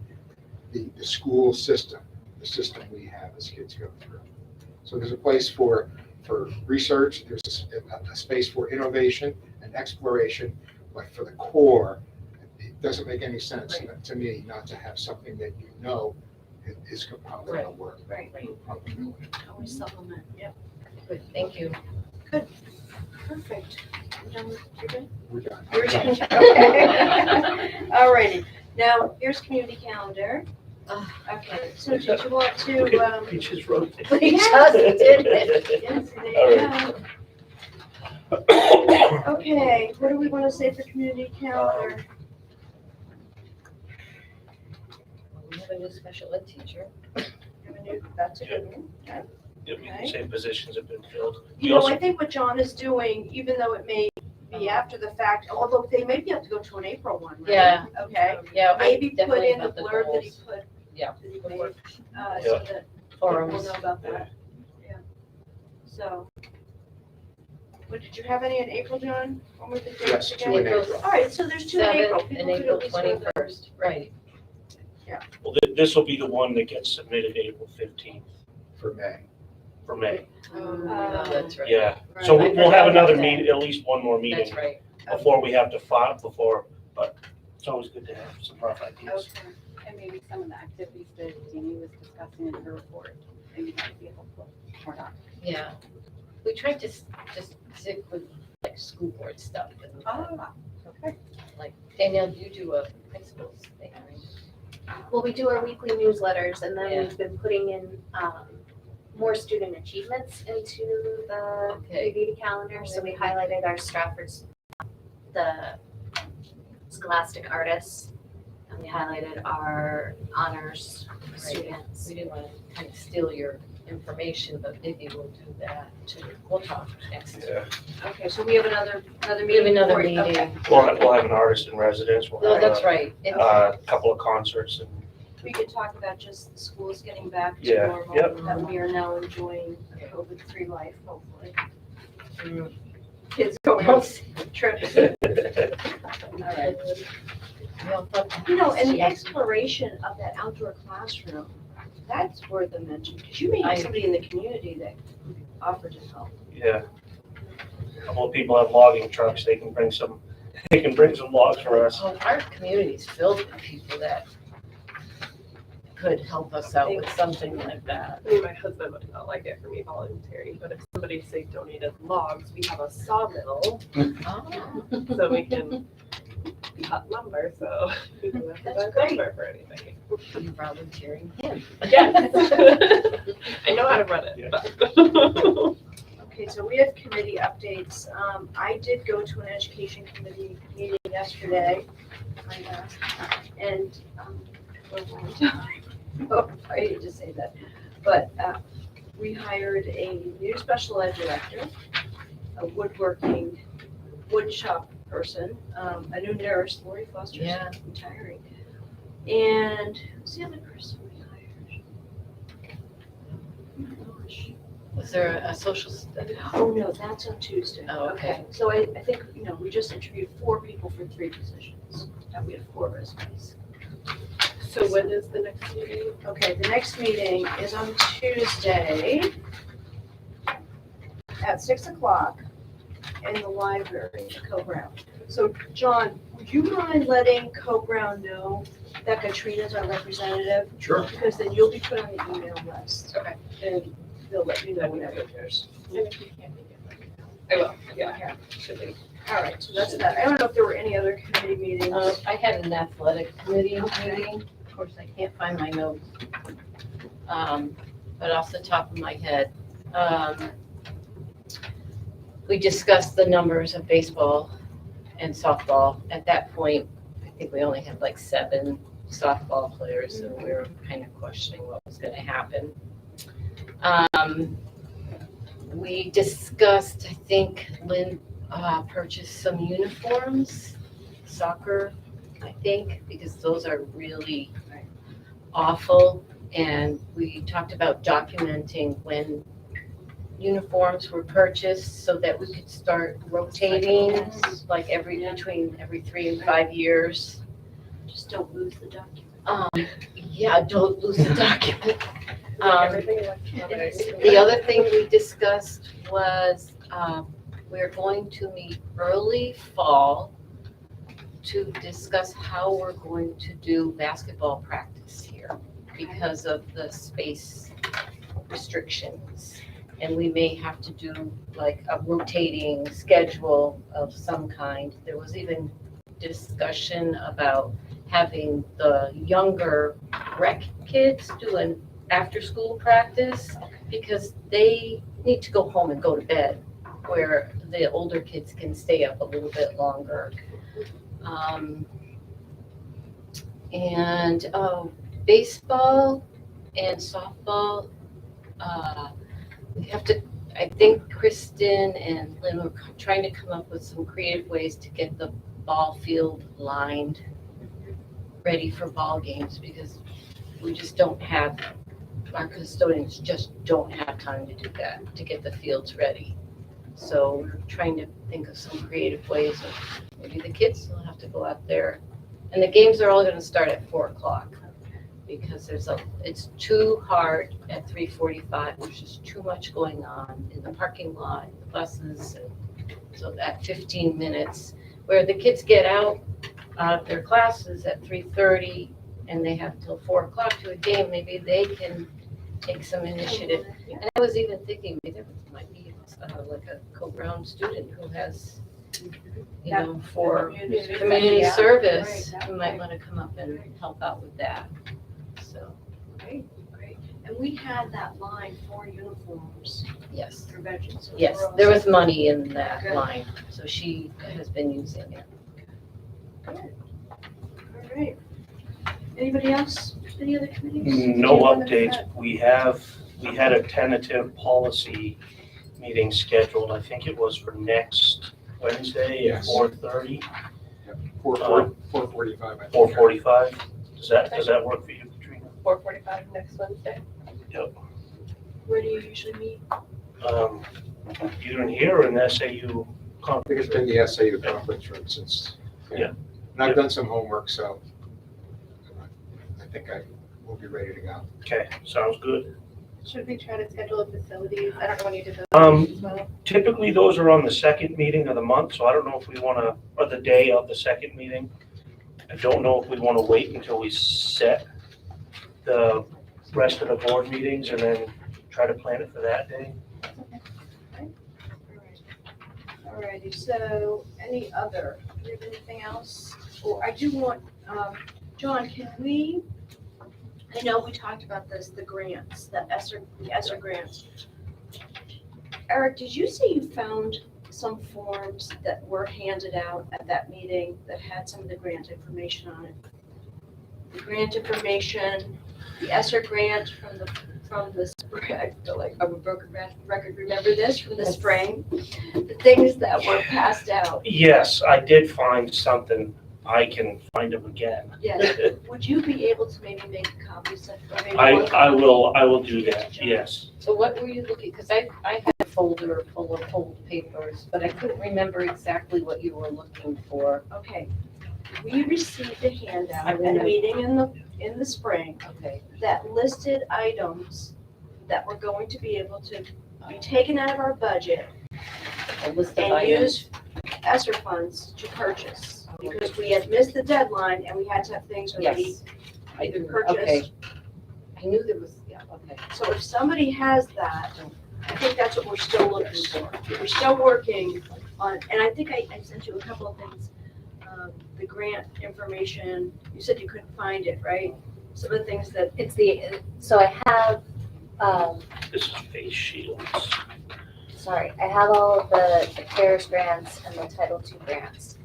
the school system, the system we have as kids go through. So there's a place for research, there's a space for innovation and exploration, but for the core, it doesn't make any sense to me not to have something that you know is probably going to work. Right. Always supplement. Good, thank you. Perfect. We're done with, you're good? We're done. You're done. Okay. All righty. Now, here's community calendar. Okay, so did you want to, We just wrote it. We just did it. yes, there you go. Okay, what do we want to say for community calendar? We have a new special ed teacher. That's a good one. Yep, you Okay. can say positions have been filled. You know, I think what John is doing, even though it may be after the fact, although they maybe have to go to an April one, right? Yeah. Okay, Yeah, I maybe put definitely in the about the blurb that he goals. put. Yeah. That he made, so Yeah. that people Forums. know about that. Yeah. So, what, did you have any in April, John? When were the dates Yes, again? two in April. All right, so there's two in April. 7th People and could April at least go there. 21st, right. Well, this will be the one that gets submitted April 15th For May. for May. Oh, that's right. Yeah, so Right. we'll have another That. meeting, at least one more meeting That's right. before we have to file, but it's always good to have some rough ideas. Okay. And maybe some of the activities that Jeannie was discussing in her report, maybe that would be helpful or not. Yeah. We tried to just stick with like school board stuff. And, Okay. like, Danielle, you do a principals thing, right? Well, we do our weekly newsletters, and then Yeah. we've been putting in more student achievements into the Okay. community calendar. So we highlighted our Strafford's, the Scholastic Artists, and we highlighted our honors students. We didn't want to kind of steal your information, but maybe we'll do that too. We'll talk next. Yeah, Okay, so we have another We have meeting. another for you. Okay. meeting. we'll have an artist in residence, we'll No, have that's right. It's- a couple of concerts and We could talk about just the schools getting back to Yeah, normal, yep. that we are now enjoying COVID-free life, hopefully. Mm. Kids going on trips. All right. We all thought- You know, and the exploration of that outdoor classroom, that's worth a mention, because you may have somebody in the community that offered to help. yeah. A couple of people have logging trucks, they can bring some logs for us. Oh, our community's filled with people that could help us out with something like that. I mean, my husband would not like it for me volunteering, but if somebody say donated logs, we have a sawmill, Oh, so we can cut lumber, so we don't have to That's buy great. lumber for anything. you volunteering him. Yes. I know how to run it, but. Okay, so we have committee updates. I did go to an education committee meeting yesterday, and, for a long time. Oh, I hate to say that, but, we hired a new special ed director, a woodworking, wood shop person, a new nurse, Lori Foster's Yeah. retiring. And who's the other person we hired? Oh my gosh. Was there a social study? Oh, no, that's on Tuesday. Oh, okay. So I think, we just interviewed 4 people for 3 positions. And we have 4 resumes. So when is the next meeting? Okay, the next meeting is on Tuesday at 6:00 in the library, Co-Brown. So, John, would you mind letting Co-Brown know that Katrina's our representative? Sure. Because then you'll be put on the email list. Okay. And they'll let you know whenever there's. And if you can't make it, let me know. I will, yeah, should be. All right, so that's that. I don't know if there were any other committee meetings. I had an athletic committee meeting, of course, I can't find my notes. But off the top of my head, we discussed the numbers of baseball and softball. At that point, I think we only had like 7 softball players, so we were kind of questioning what was gonna happen. We discussed, I think Lynn purchased some uniforms, soccer, I think, because those are really awful. And we talked about documenting when uniforms were purchased so that we could start rotating, like between every 3 and 5 years. Just don't lose the document. Yeah, don't lose the document. Everything electronic. The other thing we discussed was, we're going to meet early fall to discuss how we're going to do basketball practice here because of the space restrictions. And we may have to do like a rotating schedule of some kind. There was even discussion about having the younger rec kids do an after-school practice because they need to go home and go to bed, where the older kids can stay up a little bit longer. And baseball and softball, we have to, I think Kristen and Lynn were trying to come up with some creative ways to get the ball field lined, ready for ball games, because we just don't have, our custodians just don't have time to do that, to get the fields ready. So we're trying to think of some creative ways of, maybe the kids will have to go out there. And the games are all gonna start at 4 o'clock because it's too hard at 3:45. There's just too much going on in the parking lot, the buses. And so that 15 minutes where the kids get out of their classes at 3:30 and they have till 4 o'clock to a game, maybe they can take some initiative. And I was even thinking maybe there might be like a Co-Brown student who has, for community service, who might want to come up and help out with that. So, Great. And we had that line for uniforms yes, for veterans. So yes, we're all there set. was money in that Good. line, so she has been using it. All right. Anybody else? Any other committees? No Do you wanna- updates. We had a tentative policy meeting scheduled. I think it was for next Wednesday at Yes. 4:30, 4:45, I think. 4:45. Does that work for you, Katrina? 4:45 next Wednesday. Where do you usually meet? Either in here or in the SAU I conference. think it's been the SAU conference room since. Yeah. And I've done some homework, so I think I will be ready to go. Okay, sounds good. Should we try to schedule facilities? I don't know when you did those Um, as well. Typically, those are on the second meeting of the month, so I don't know if we want to, or the day of the second meeting. I don't know if we want to wait until we set the rest of the board meetings and then try to plan it for that day. All righty, so any other, do you have anything else? Or I do want, John, can we, I know we talked about this, the grants, the ESSER grants. Eric, did you say you found some forms that were handed out at that meeting that had some of the grant information on it? The grant information, the ESSER grant from the spring, I feel like I'm a broken record, remember this, from the spring? The things that were passed out. Yes, I did find something. I can find them again. Yes, would you be able to maybe make copies of, or maybe I one? will do that, yes. So what were you looking, because I had a folder full of old papers, but I couldn't remember exactly what you were looking for. Okay, we received a handout I at a remember. meeting in the spring Okay, that listed items that were going to be able to be taken out of our budget a list of and items. use ESSER funds to purchase. Because we had missed the deadline and we had to have things already Yes. I either do, purchased. okay. I knew there was, yeah, okay. So if somebody has that, I think that's what we're still looking for. We're still working and I think I sent you a couple of things. The grant information, you said you couldn't find it, right? Some of the things that, So I have, This is face shields. sorry, I have all of the CARES grants and the Title II grants.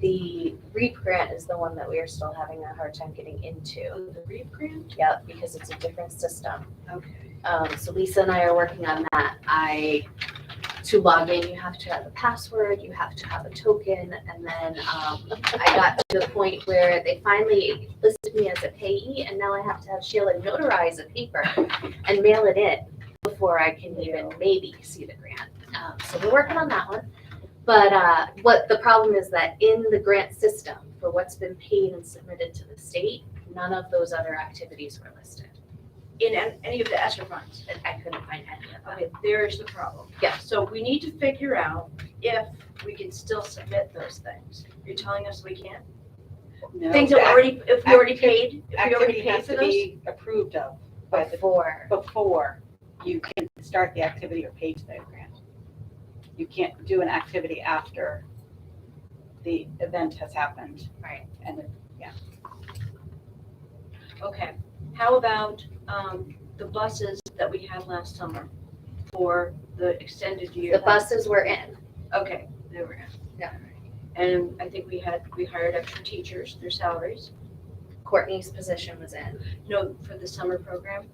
The REAP grant is the one that we are still having a hard time getting into. the REAP grant? Yep, because it's a different system. Okay. So Lisa and I are working on that. To log in, you have to have a password, you have to have a token, and then I got to the point where they finally listed me as a payee, and now I have to have Sheila notarize a paper and mail it in before I can even maybe see the grant. So we're working on that one. But what the problem is that in the grant system for what's been paid and submitted to the state, none of those other activities were listed. In any of the ESSER funds? And I couldn't find any of them. Okay, there's the problem. Yeah. So we need to figure out if we can still submit those things. You're telling us we can't? No, Things that already, if we already paid, if we already activity paid has for to those? be approved of by the, before you can start the activity or pay to the grant. You can't do an activity after the event has happened. Right. And Okay, how about the buses that we had last summer for the extended year? The buses were in. Okay, they were in. Yeah. And I think we hired extra teachers, their salaries. Courtney's position was in. No, for the summer program.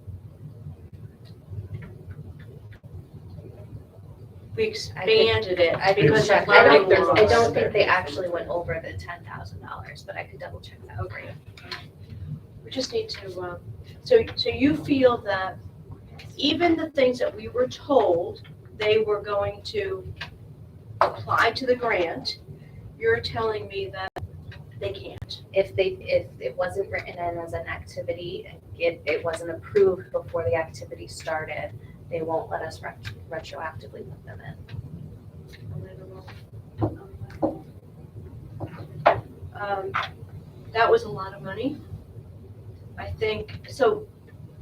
We expanded it I could because check. of I learning don't loss. think they actually went over the $10,000, but I could double check that for you. We just need to, so you feel that even the things that we were told they were going to apply to the grant, you're telling me that they can't? If it wasn't written in as an activity, it wasn't approved before the activity started, they won't let us retroactively put them in. That was a lot of money. I think, so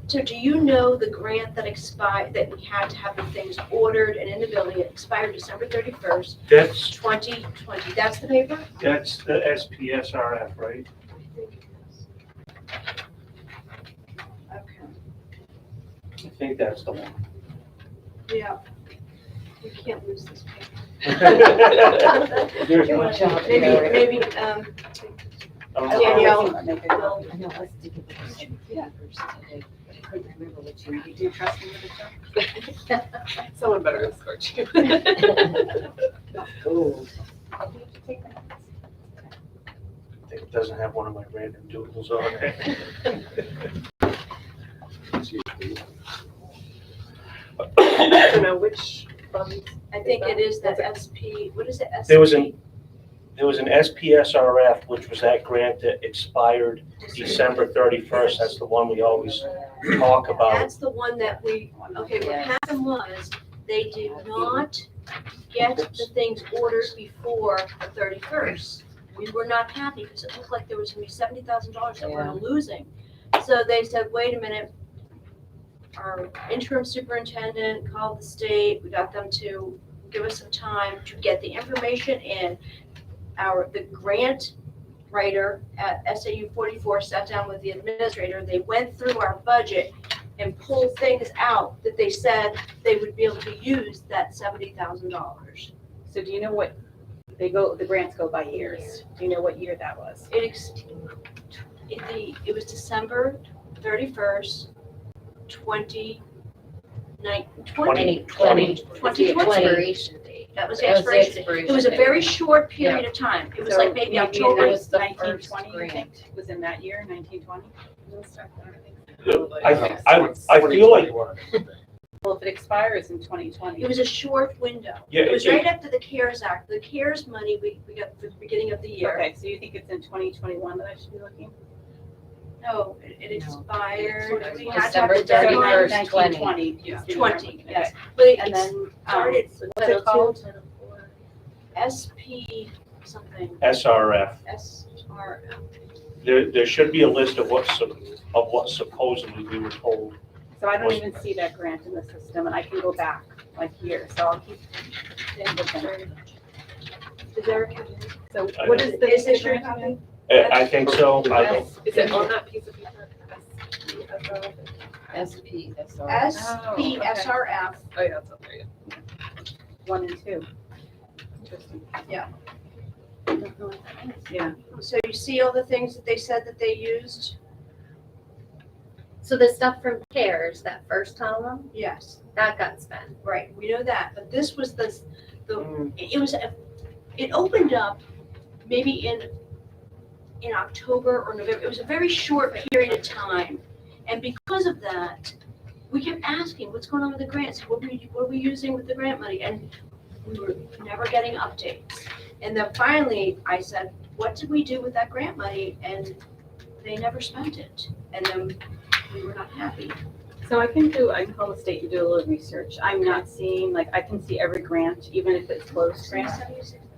do you know the grant that expired, that we had to have the things ordered and in the building, it expired December 31st, That's 2020, that's the paper? the SPSRF, right? Okay. I think that's the one. Yeah. We can't lose this paper. There's You one. wanna- Maybe, Danielle, I know, let's dig into this. Yeah. I couldn't remember what you, do you trust me with the stuff? Someone better escort you. Oh. I think it doesn't have one of my random doodles on it. I don't know which funds. I think it is the SP, what is it, SP? There was an SPSRF, which was that grant that expired December 31st. That's the one we always talk about. That's the one that we, okay, what happened was, they did not get the things ordered before the 31st. We were not happy, because it looked like there was gonna be $70,000 that we were losing. So they said, wait a minute, our interim superintendent called the state, we got them to give us some time to get the information in. The grant writer at SAU 44 sat down with the administrator, they went through our budget and pulled things out that they said they would be able to use that $70,000. So do you know what, the grants go by years. Do you know what year that was? It was December 31st, 2020. Expiration date. That was the expiration. It was a very short period of time. It was So like maybe maybe October. it was the 1920, you first think, was in that year, 1920? I feel like, Well, if it expires in 2020. It was a short window. Yeah, It was right after the CARES Act. The CARES money we got for the beginning of the year. Okay, so you think it's in 2021 that I should be looking? No, it expired. No. We had to have December the deadline. 1920. Yeah. 20, yes. Okay. But And it then, started what's it called? SP something, SRF. SR. There should be a list of what supposedly we were told. So I don't even see that grant in the system, and I can go back like years, so I'll keep looking. Does Eric have it? So what is the? Is this your copy? I think so. Is it on that piece of paper? SPSR. SPSRF. Oh, yeah, it's up there, yeah. 1 and 2. Interesting. Yeah. Don't know what that is. Yeah. So you see all the things that they said that they used? So the stuff from CARES, that first column, Yes, that got spent. right, we know that, but this was the, it opened up maybe in October or November. It was a very short period of time. And because of that, we kept asking, what's going on with the grants? What are we using with the grant money? And we were never getting updates. And then finally, I said, what did we do with that grant money? And they never spent it. And then we were not happy. So I can call the state and do a little research. I'm not seeing, like, I can see every grant, even if it's closed grants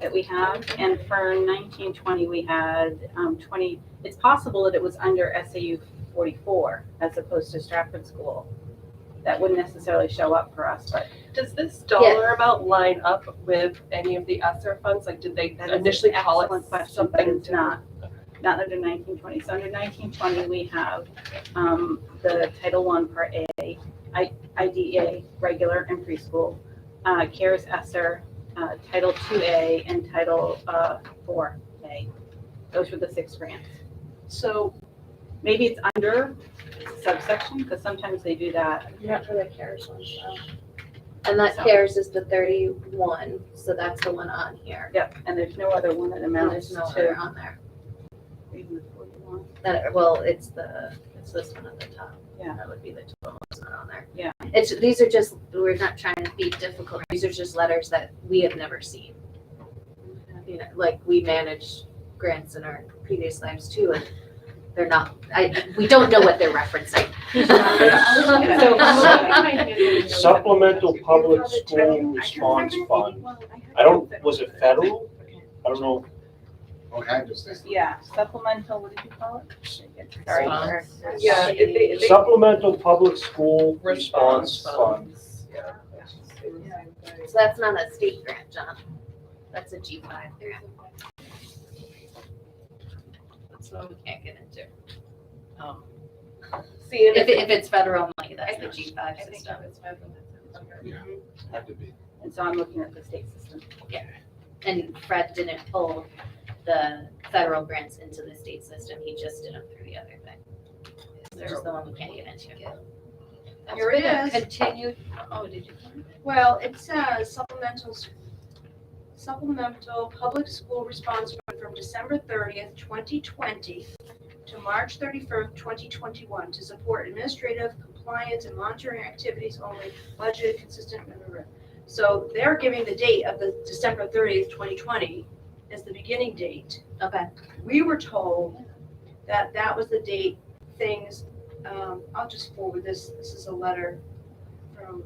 that we have. And for 1920, we had 20, it's possible that it was under SAU 44 as opposed to Strafford School. That wouldn't necessarily show up for us, but Does this dollar amount line up with any of the ESSER funds? Like, did they that is initially an call it excellent question, but something it's not. Not under 1920. So under 1920, we have the Title I Part A, IDEA, regular and preschool, CARES ESSER, Title IIA, and Title 4A. Those were the 6 grants. So Maybe it's under subsection, because sometimes they do that. Not for the CARES one, And that So- CARES is the 31, so that's the one on here. Yep, and there's no other one that And amounts there's no other to on there. even the 41. That, well, it's this one at the top. Yeah. That would be the total, it's not on there. Yeah. These are just, we're not trying to be difficult. These are just letters that we have never seen. You know, like, we managed grants in our previous lives too, and they're not, we don't know what they're referencing. Supplemental Public School Response Fund. Was it federal? I don't know. Oh, I understand. Yeah, supplemental, what did you call it? Sorry. Yeah, if they Supplemental Public School Response Fund. Yeah. So that's not a state grant, John. That's a G5 grant. That's what we can't get into. See, and If it's federal money, that's the G5 system. Yeah, had to be. And so I'm looking at the state system. And Fred didn't pull the federal grants into the state system, he just did them through the other thing. Which is the one we can't get into. here it is. Continued, oh, did you? Well, it says supplemental public school response fund from December 30th, 2020 to March 31st, 2021 to support administrative compliance and monitoring activities only, budgeted consistent. So they're giving the date of the December 30th, 2020 as the beginning date. Okay. We were told that that was the date things, I'll just forward this. This is a letter from,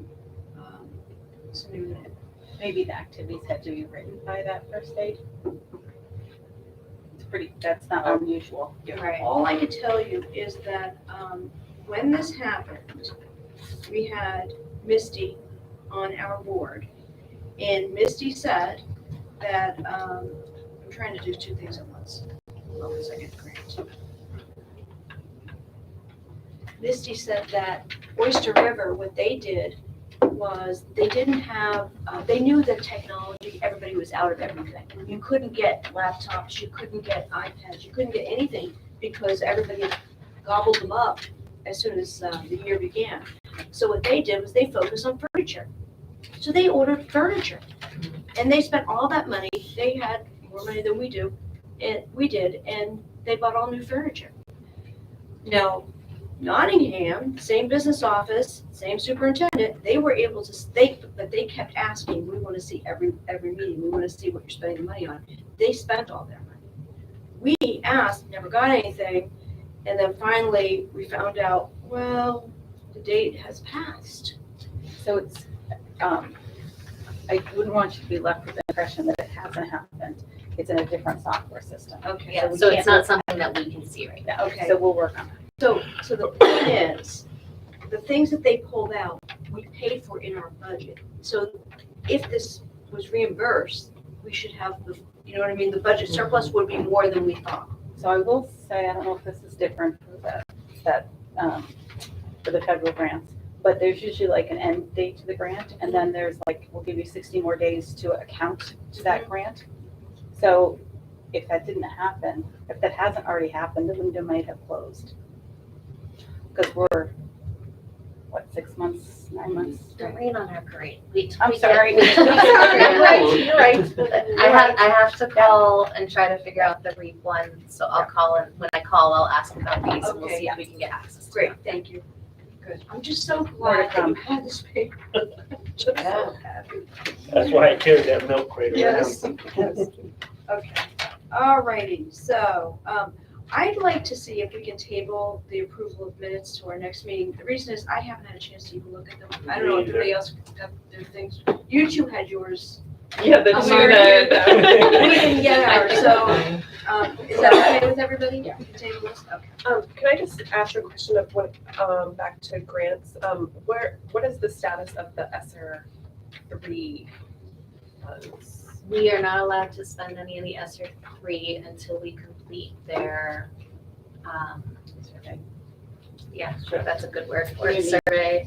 Maybe the activities had to be written by that first date. That's not unusual. Right. all I could tell you is that when this happened, we had Misty on our board. And Misty said that, I'm trying to do 2 things at once. Hold on a second, Grant. Misty said that Oyster River, what they did was they didn't have, they knew the technology, everybody was out of everything. You couldn't get laptops, you couldn't get iPads, you couldn't get anything because everybody gobbled them up as soon as the year began. So what they did was they focused on furniture. So they ordered furniture and they spent all that money. They had more money than we do, and we did, and they bought all new furniture. Now, Nottingham, same business office, same superintendent, they were able to but they kept asking, we want to see every meeting, we want to see what you're spending the money on. They spent all their money. We asked, never got anything, and then finally we found out, well, the date has passed. So it's, I wouldn't want you to be left with the impression that it hasn't happened. It's in a different software system. Okay. Yeah, so it's not something that we can see right now. Okay. So we'll work on it. So the point is, the things that they pulled out, we paid for in our budget. So if this was reimbursed, we should have the, you know what I mean, the budget surplus would be more than we thought. So I will say, I don't know if this is different for for the federal grants, but there's usually like an end date to the grant, and then there's like, we'll give you 60 more days to account to that grant. So if that didn't happen, if that hasn't already happened, the window might have closed. Because we're, what, 6 months, 9 months? Don't rain on our parade. I'm sorry. You're right. I have to call and try to figure out the REAP one, so I'll call, and when I call, I'll ask about these, and we'll Okay, see if we can get access to Great, them. thank you. Good. I'm just so More to glad that you come. had this paper. Just so happy. That's why I carried that milk crate around. Yes, yes. Okay, all righty, so, I'd like to see if we can table the approval of minutes to our next meeting. The reason is I haven't had a chance to even look at them. I don't know if Me anybody else got their things. You two had yours. Yeah, the I'm two sorry. that. We didn't get ours, so, is that okay with everybody? Yeah. We can table this, okay. Can I just ask a question of what, back to grants, what is the status of the ESSER 3 funds? We are not allowed to spend any of the ESSER 3 until we complete their, Survey. yeah, sure, that's a good word for it, Community. survey.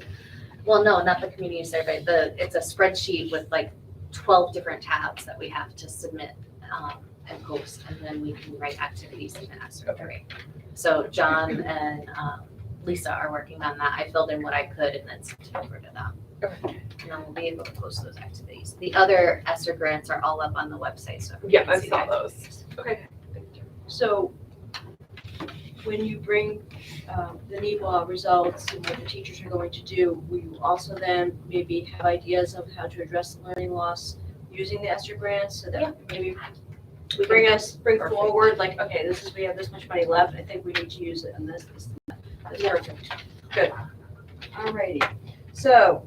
Well, no, not the community survey, it's a spreadsheet with like 12 different tabs that we have to submit and post, and then we can write activities in the ESSER 3. So John and Lisa are working on that. I filled in what I could and then sent it over to them. And then we'll be able to post those activities. The other ESSER grants are all up on the website, so. everyone Yeah, can I see saw the those. activities. Okay, thank you. So when you bring the NEWA results and what the teachers are going to do, will you also then maybe have ideas of how to address the learning loss using the ESSER grants so that maybe We bring can- forward, like, okay, we have this much money left, I think we need to use it on this, and that. That's perfect. Good. Alrighty. So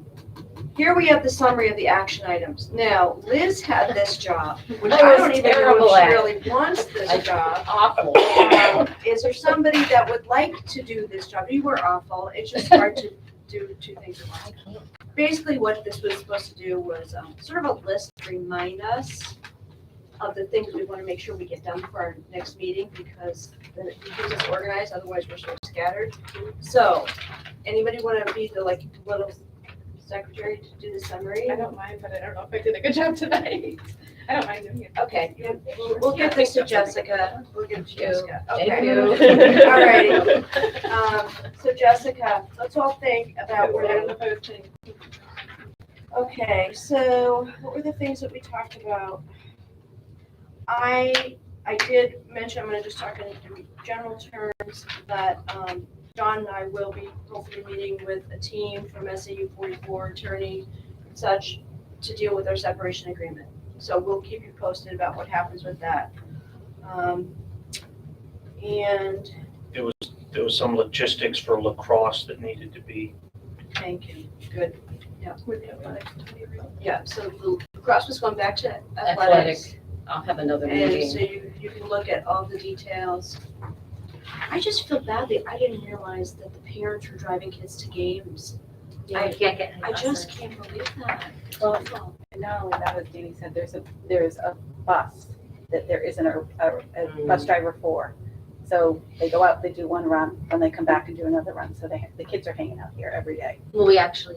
here we have the summary of the action items. Now, Liz had this job, which I don't even know terrible if she at it. really wants this job. Awful. Is there somebody that would like to do this job? You were awful. It's just hard to do two things at once. Basically, what this was supposed to do was sort of a list to remind us of the things we want to make sure we get done for our next meeting, because then it keeps us organized, otherwise we're sort of scattered. So, anybody want to be the like little secretary to do the summary? I don't mind, but I don't know if I did a good job tonight. I don't mind doing it. Okay, we'll give this to Jessica. We'll give it to Jessica. Thank Okay. you. Alrighty. So Jessica, let's all think about I where don't know if I was saying. Okay, so what were the things that we talked about? I did mention, I'm gonna just talk in general terms, that John and I will be hopefully meeting with a team from SAU 44, attorney, and such, to deal with our separation agreement. So we'll keep you posted about what happens with that. And There was some logistics for lacrosse that needed to be. thank you, good. With the athletics committee. Yeah, so the lacrosse was going back to athletics. Athletic. I'll have another And meeting. so you can look at all the details. I just feel badly, I didn't realize that the parents were driving kids to games. Yeah, you can't get any I just buses. can't believe that. Well, no, that was Danny said, there's a bus that there isn't a bus driver for. So they go out, they do one run, then they come back and do another run. So the kids are hanging out here every day. Well, we actually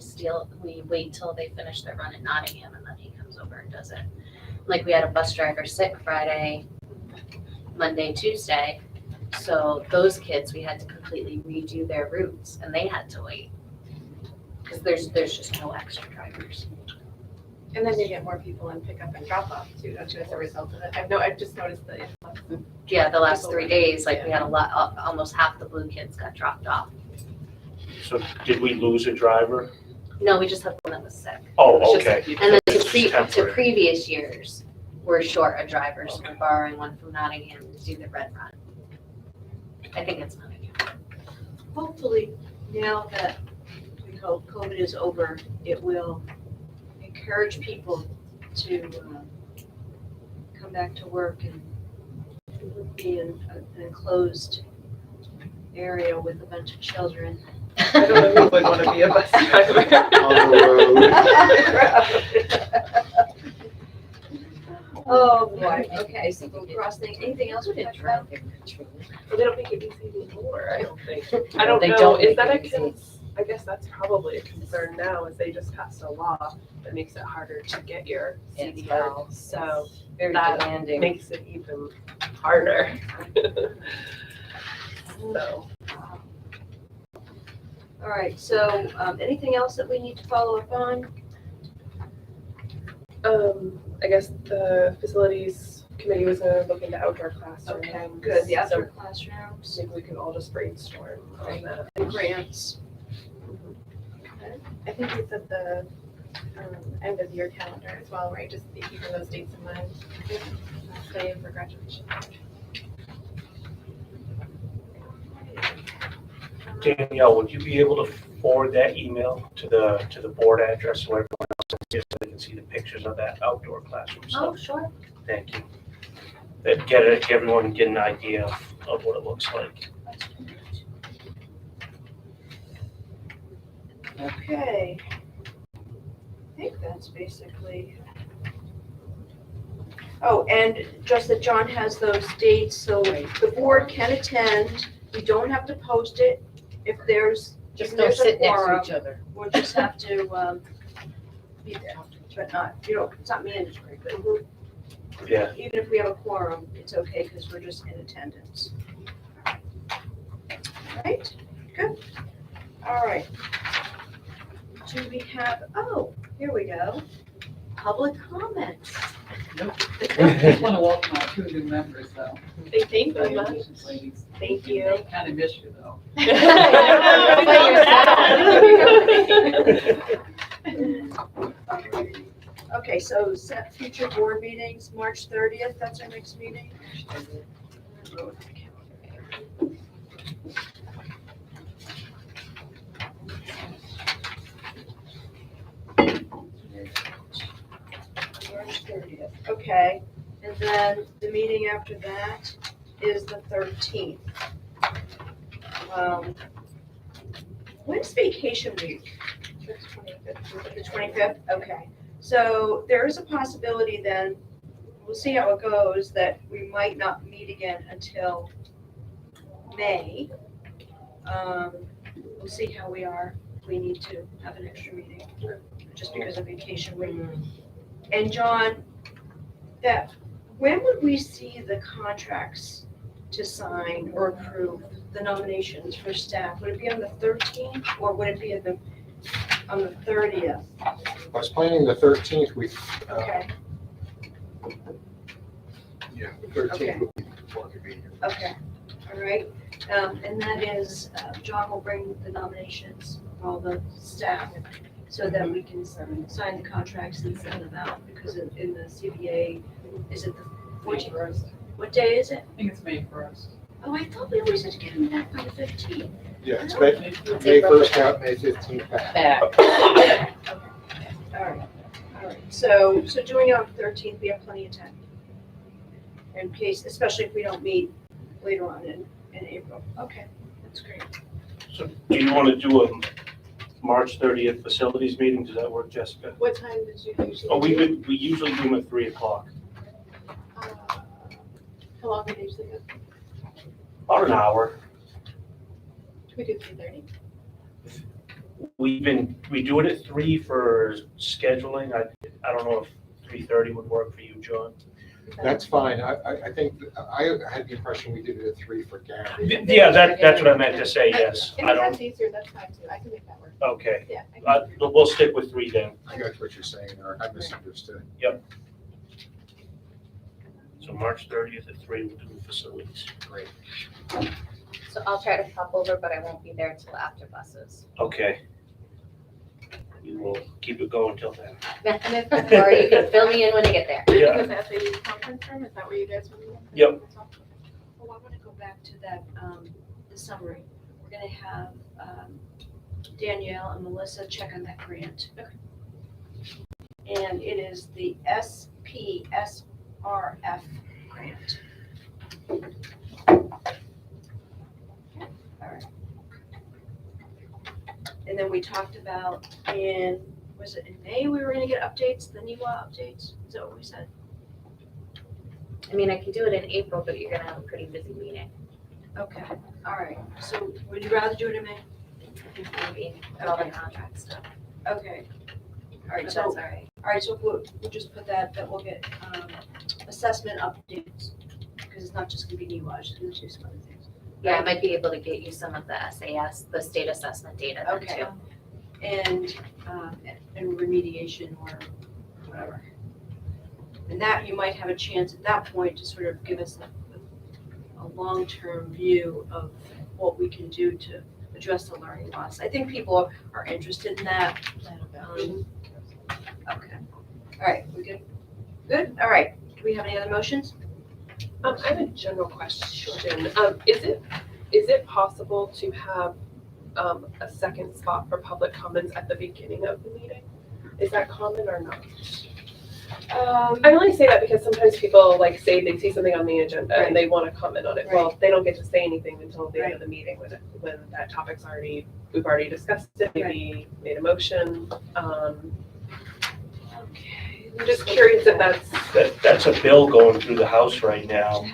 we wait till they finish their run in Nottingham and then he comes over and does it. Like we had a bus driver sick Friday, Monday, Tuesday. So those kids, we had to completely redo their routes and they had to wait. Because there's just no extra drivers. And then you get more people in pickup and drop off too, don't you, as a result of it? I've just noticed the influx of. Yeah, the last 3 days, like we had a lot, almost half the blue kids got dropped off. So did we lose a driver? No, we just had one that was sick. Oh, It's just okay. that you- And then It's to temporary. previous years, we're short of drivers. We're borrowing one from Nottingham to do the red run. I think it's Nottingham. Hopefully, now that we hope COVID is over, it will encourage people to come back to work and be in an enclosed area with a bunch of children. I don't know who would want to be a bus driver. On the road. Oh, boy, okay, so we'll cross things, anything else we talked about? But they don't make it easy anymore, I don't think. I don't They know, don't is make that a it easy. I guess that's probably a concern now, is they just passed a law that makes it harder to get your It's CDL, so Very that demanding. makes it even harder. So, All right, so, anything else that we need to follow up on? I guess the facilities committee was gonna look into outdoor classrooms. Okay, good, the outdoor So classrooms, maybe we can all just brainstorm on that. and grants. I think we said the end of year calendar as well, right? Just keeping those dates in mind. Same for graduation. Danielle, would you be able to forward that email to the board address so everyone else just so they can see the pictures of that outdoor classroom Oh, stuff? sure. Thank you. That everyone get an idea of what it looks like. Okay. I think that's basically. Oh, and just that John has those dates, so the board can attend. We don't have to post it. If there's, Just if don't there's a sit next to quorum, each other. we'll just have to, be there, but not, it's not mandatory, but Yeah. even if we have a quorum, it's okay, because we're just in attendance. Right, good. All right. Do we have, oh, here we go. Public comments. I want to welcome our two new members, though. Thank you. Congratulations, ladies. Thank you. Kind of miss you, though. Okay, so set future board meetings, March 30th, that's our next meeting. March 30th, okay. And then the meeting after that is the 13th. When's vacation week? The 25th, okay. So there is a possibility then, we'll see how it goes, that we might not meet again until May. We'll see how we are, if we need to have an extra meeting, just because of vacation week. And John, when would we see the contracts to sign or approve the nominations for staff? Would it be on the 13th or would it be on the 30th? I was planning the 13th, Okay, yeah, the 13th Okay. would be more convenient. okay, all right. And that is, John will bring the nominations of all the staff so that we can sign the contracts and send them out, because in the CBA, is it the 14th? What day is it? I think it's May 1st. Oh, I thought we always had to get them back by the 15th. Yeah, it's May 1st out, May 15th back. Back. All right. So doing it on the 13th, we have plenty of time. In case, especially if we don't meet later on in April. Okay, that's great. So do you want to do a March 30th facilities meeting? Does that work, Jessica? What time did you usually? Oh, we usually do them at 3:00. How long do you usually go? About an hour. Can we do 3:30? We do it at 3 for scheduling. I don't know if 3:30 would work for you, John. That's fine. I think, I had the impression we did it at 3 for Gary. Yeah, that's what I meant to say, yes. If I don't, that's easier, that's fine too. I can make that work. okay. Yeah. I can- We'll stick with 3 then. I got what you're saying, Eric. I misunderstood. So March 30th at 3, we'll do facilities. Great. So I'll try to pop over, but I won't be there until after buses. Okay. We will keep it going till then. Or you can fill me in when you get there. Yeah. Is that the conference room? Is that where you guys were meeting? Yep. Oh, I want to go back to that, the summary. We're gonna have Danielle and Melissa check on that grant. And it is the SPSRF grant. All right. And then we talked about was it in May we were gonna get updates, the NEWA updates? Is that what we said? I mean, I can do it in April, but you're gonna have a pretty busy meeting. Okay, all right. So would you rather do it in May? Maybe all the contract stuff, Okay. All right, but so, that's all right. all right, so we'll just put that we'll get assessment updates, because it's not just gonna be NEWAJ, there's just some other things. Yeah, I might be able to get you some of the SAS, the state assessment data then Okay. too. And remediation or whatever. And that, you might have a chance at that point to sort of give us a long-term view of what we can do to address the learning loss. I think people are interested in that. Okay. All right, we good? Good? All right. Do we have any other motions? I have a general question. Is it possible to have a second spot for public comments at the beginning of the meeting? Is that common or not? I only say that because sometimes people like say they see something on the agenda and they want to comment on it. Well, they don't get to say anything until the end of the meeting when that topic's we've already discussed it, maybe made a motion. Okay. I'm just curious if That's a bill going through the House right now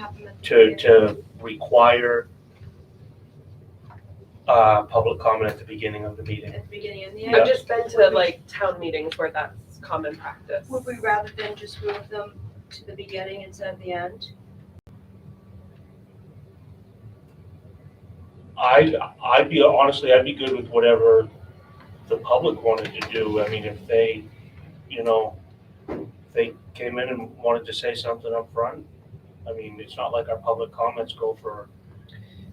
to require public comment at the beginning of the meeting. At the beginning and the I've end. just been to like town meetings where that's common practice. Would we rather than just move them to the beginning instead of the end? I'd be good with whatever the public wanted to do. I mean, if they, if they came in and wanted to say something up front, I mean, it's not like our public comments go for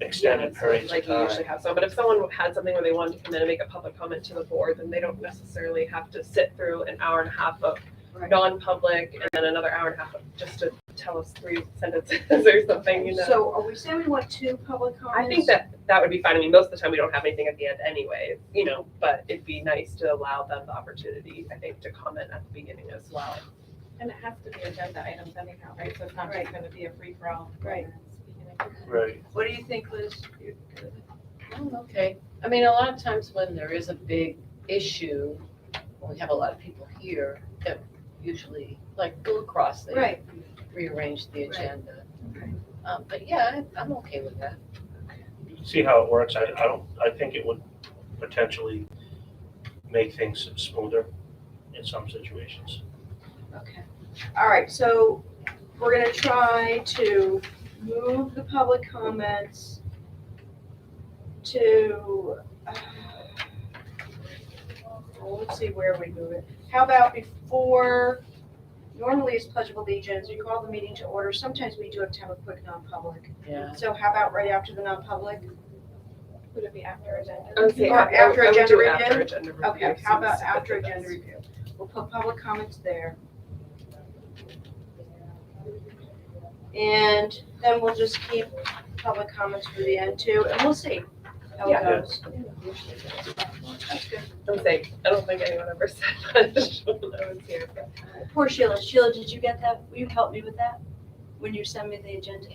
extended periods of Like you time. usually have some, but if someone had something where they wanted to come in and make a public comment to the board, then they don't necessarily have to sit through an hour and a half of non-public and then another hour and a half of just to tell us 3 sentences or something, So are we saying we want 2 public comments? I think that would be fine. I mean, most of the time we don't have anything at the end anyway, but it'd be nice to allow them the opportunity, I think, to comment at the beginning as well. And it has to be agenda items anyhow, right? So it's not just gonna be a free-for-all. Right. Right. What do you think, Liz? Okay. I mean, a lot of times when there is a big issue, when we have a lot of people here, that usually like go across, they Right. rearrange the agenda. Okay. But yeah, I'm okay with that. See how it works. I think it would potentially make things smoother in some situations. Okay. All right, so we're gonna try to move the public comments to, well, let's see where we move it. How about before, normally it's Pledge of Allegiance, we call the meeting to order. Sometimes we do have to have a quick non-public. Yeah. So how about right after the non-public? Would it be after agenda? I would say Or after after agenda do review? after agenda review. Okay, how about seems after the agenda best. review? We'll put public comments there. And then we'll just keep public comments for the end too, and we'll see how it Yeah. goes. That's good. I'm saying, I don't think anyone ever said that when I was here. But. Poor Sheila. Sheila, did you get that? Will you help me with that? When you send me the agenda?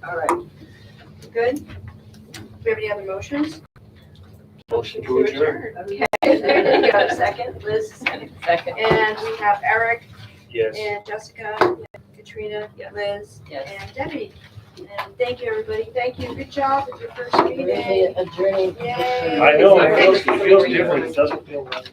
All right. Good? Do we have any other motions? Motion To adjourn. Okay, there you go. Second, Liz. Second. And we have Eric Yes. and Jessica, Katrina, Yes. Liz, Yes. and Debbie. And thank you, everybody. Thank you. Good job with your first Really meeting. adjourning. Yay. I know, it feels different. It doesn't feel right.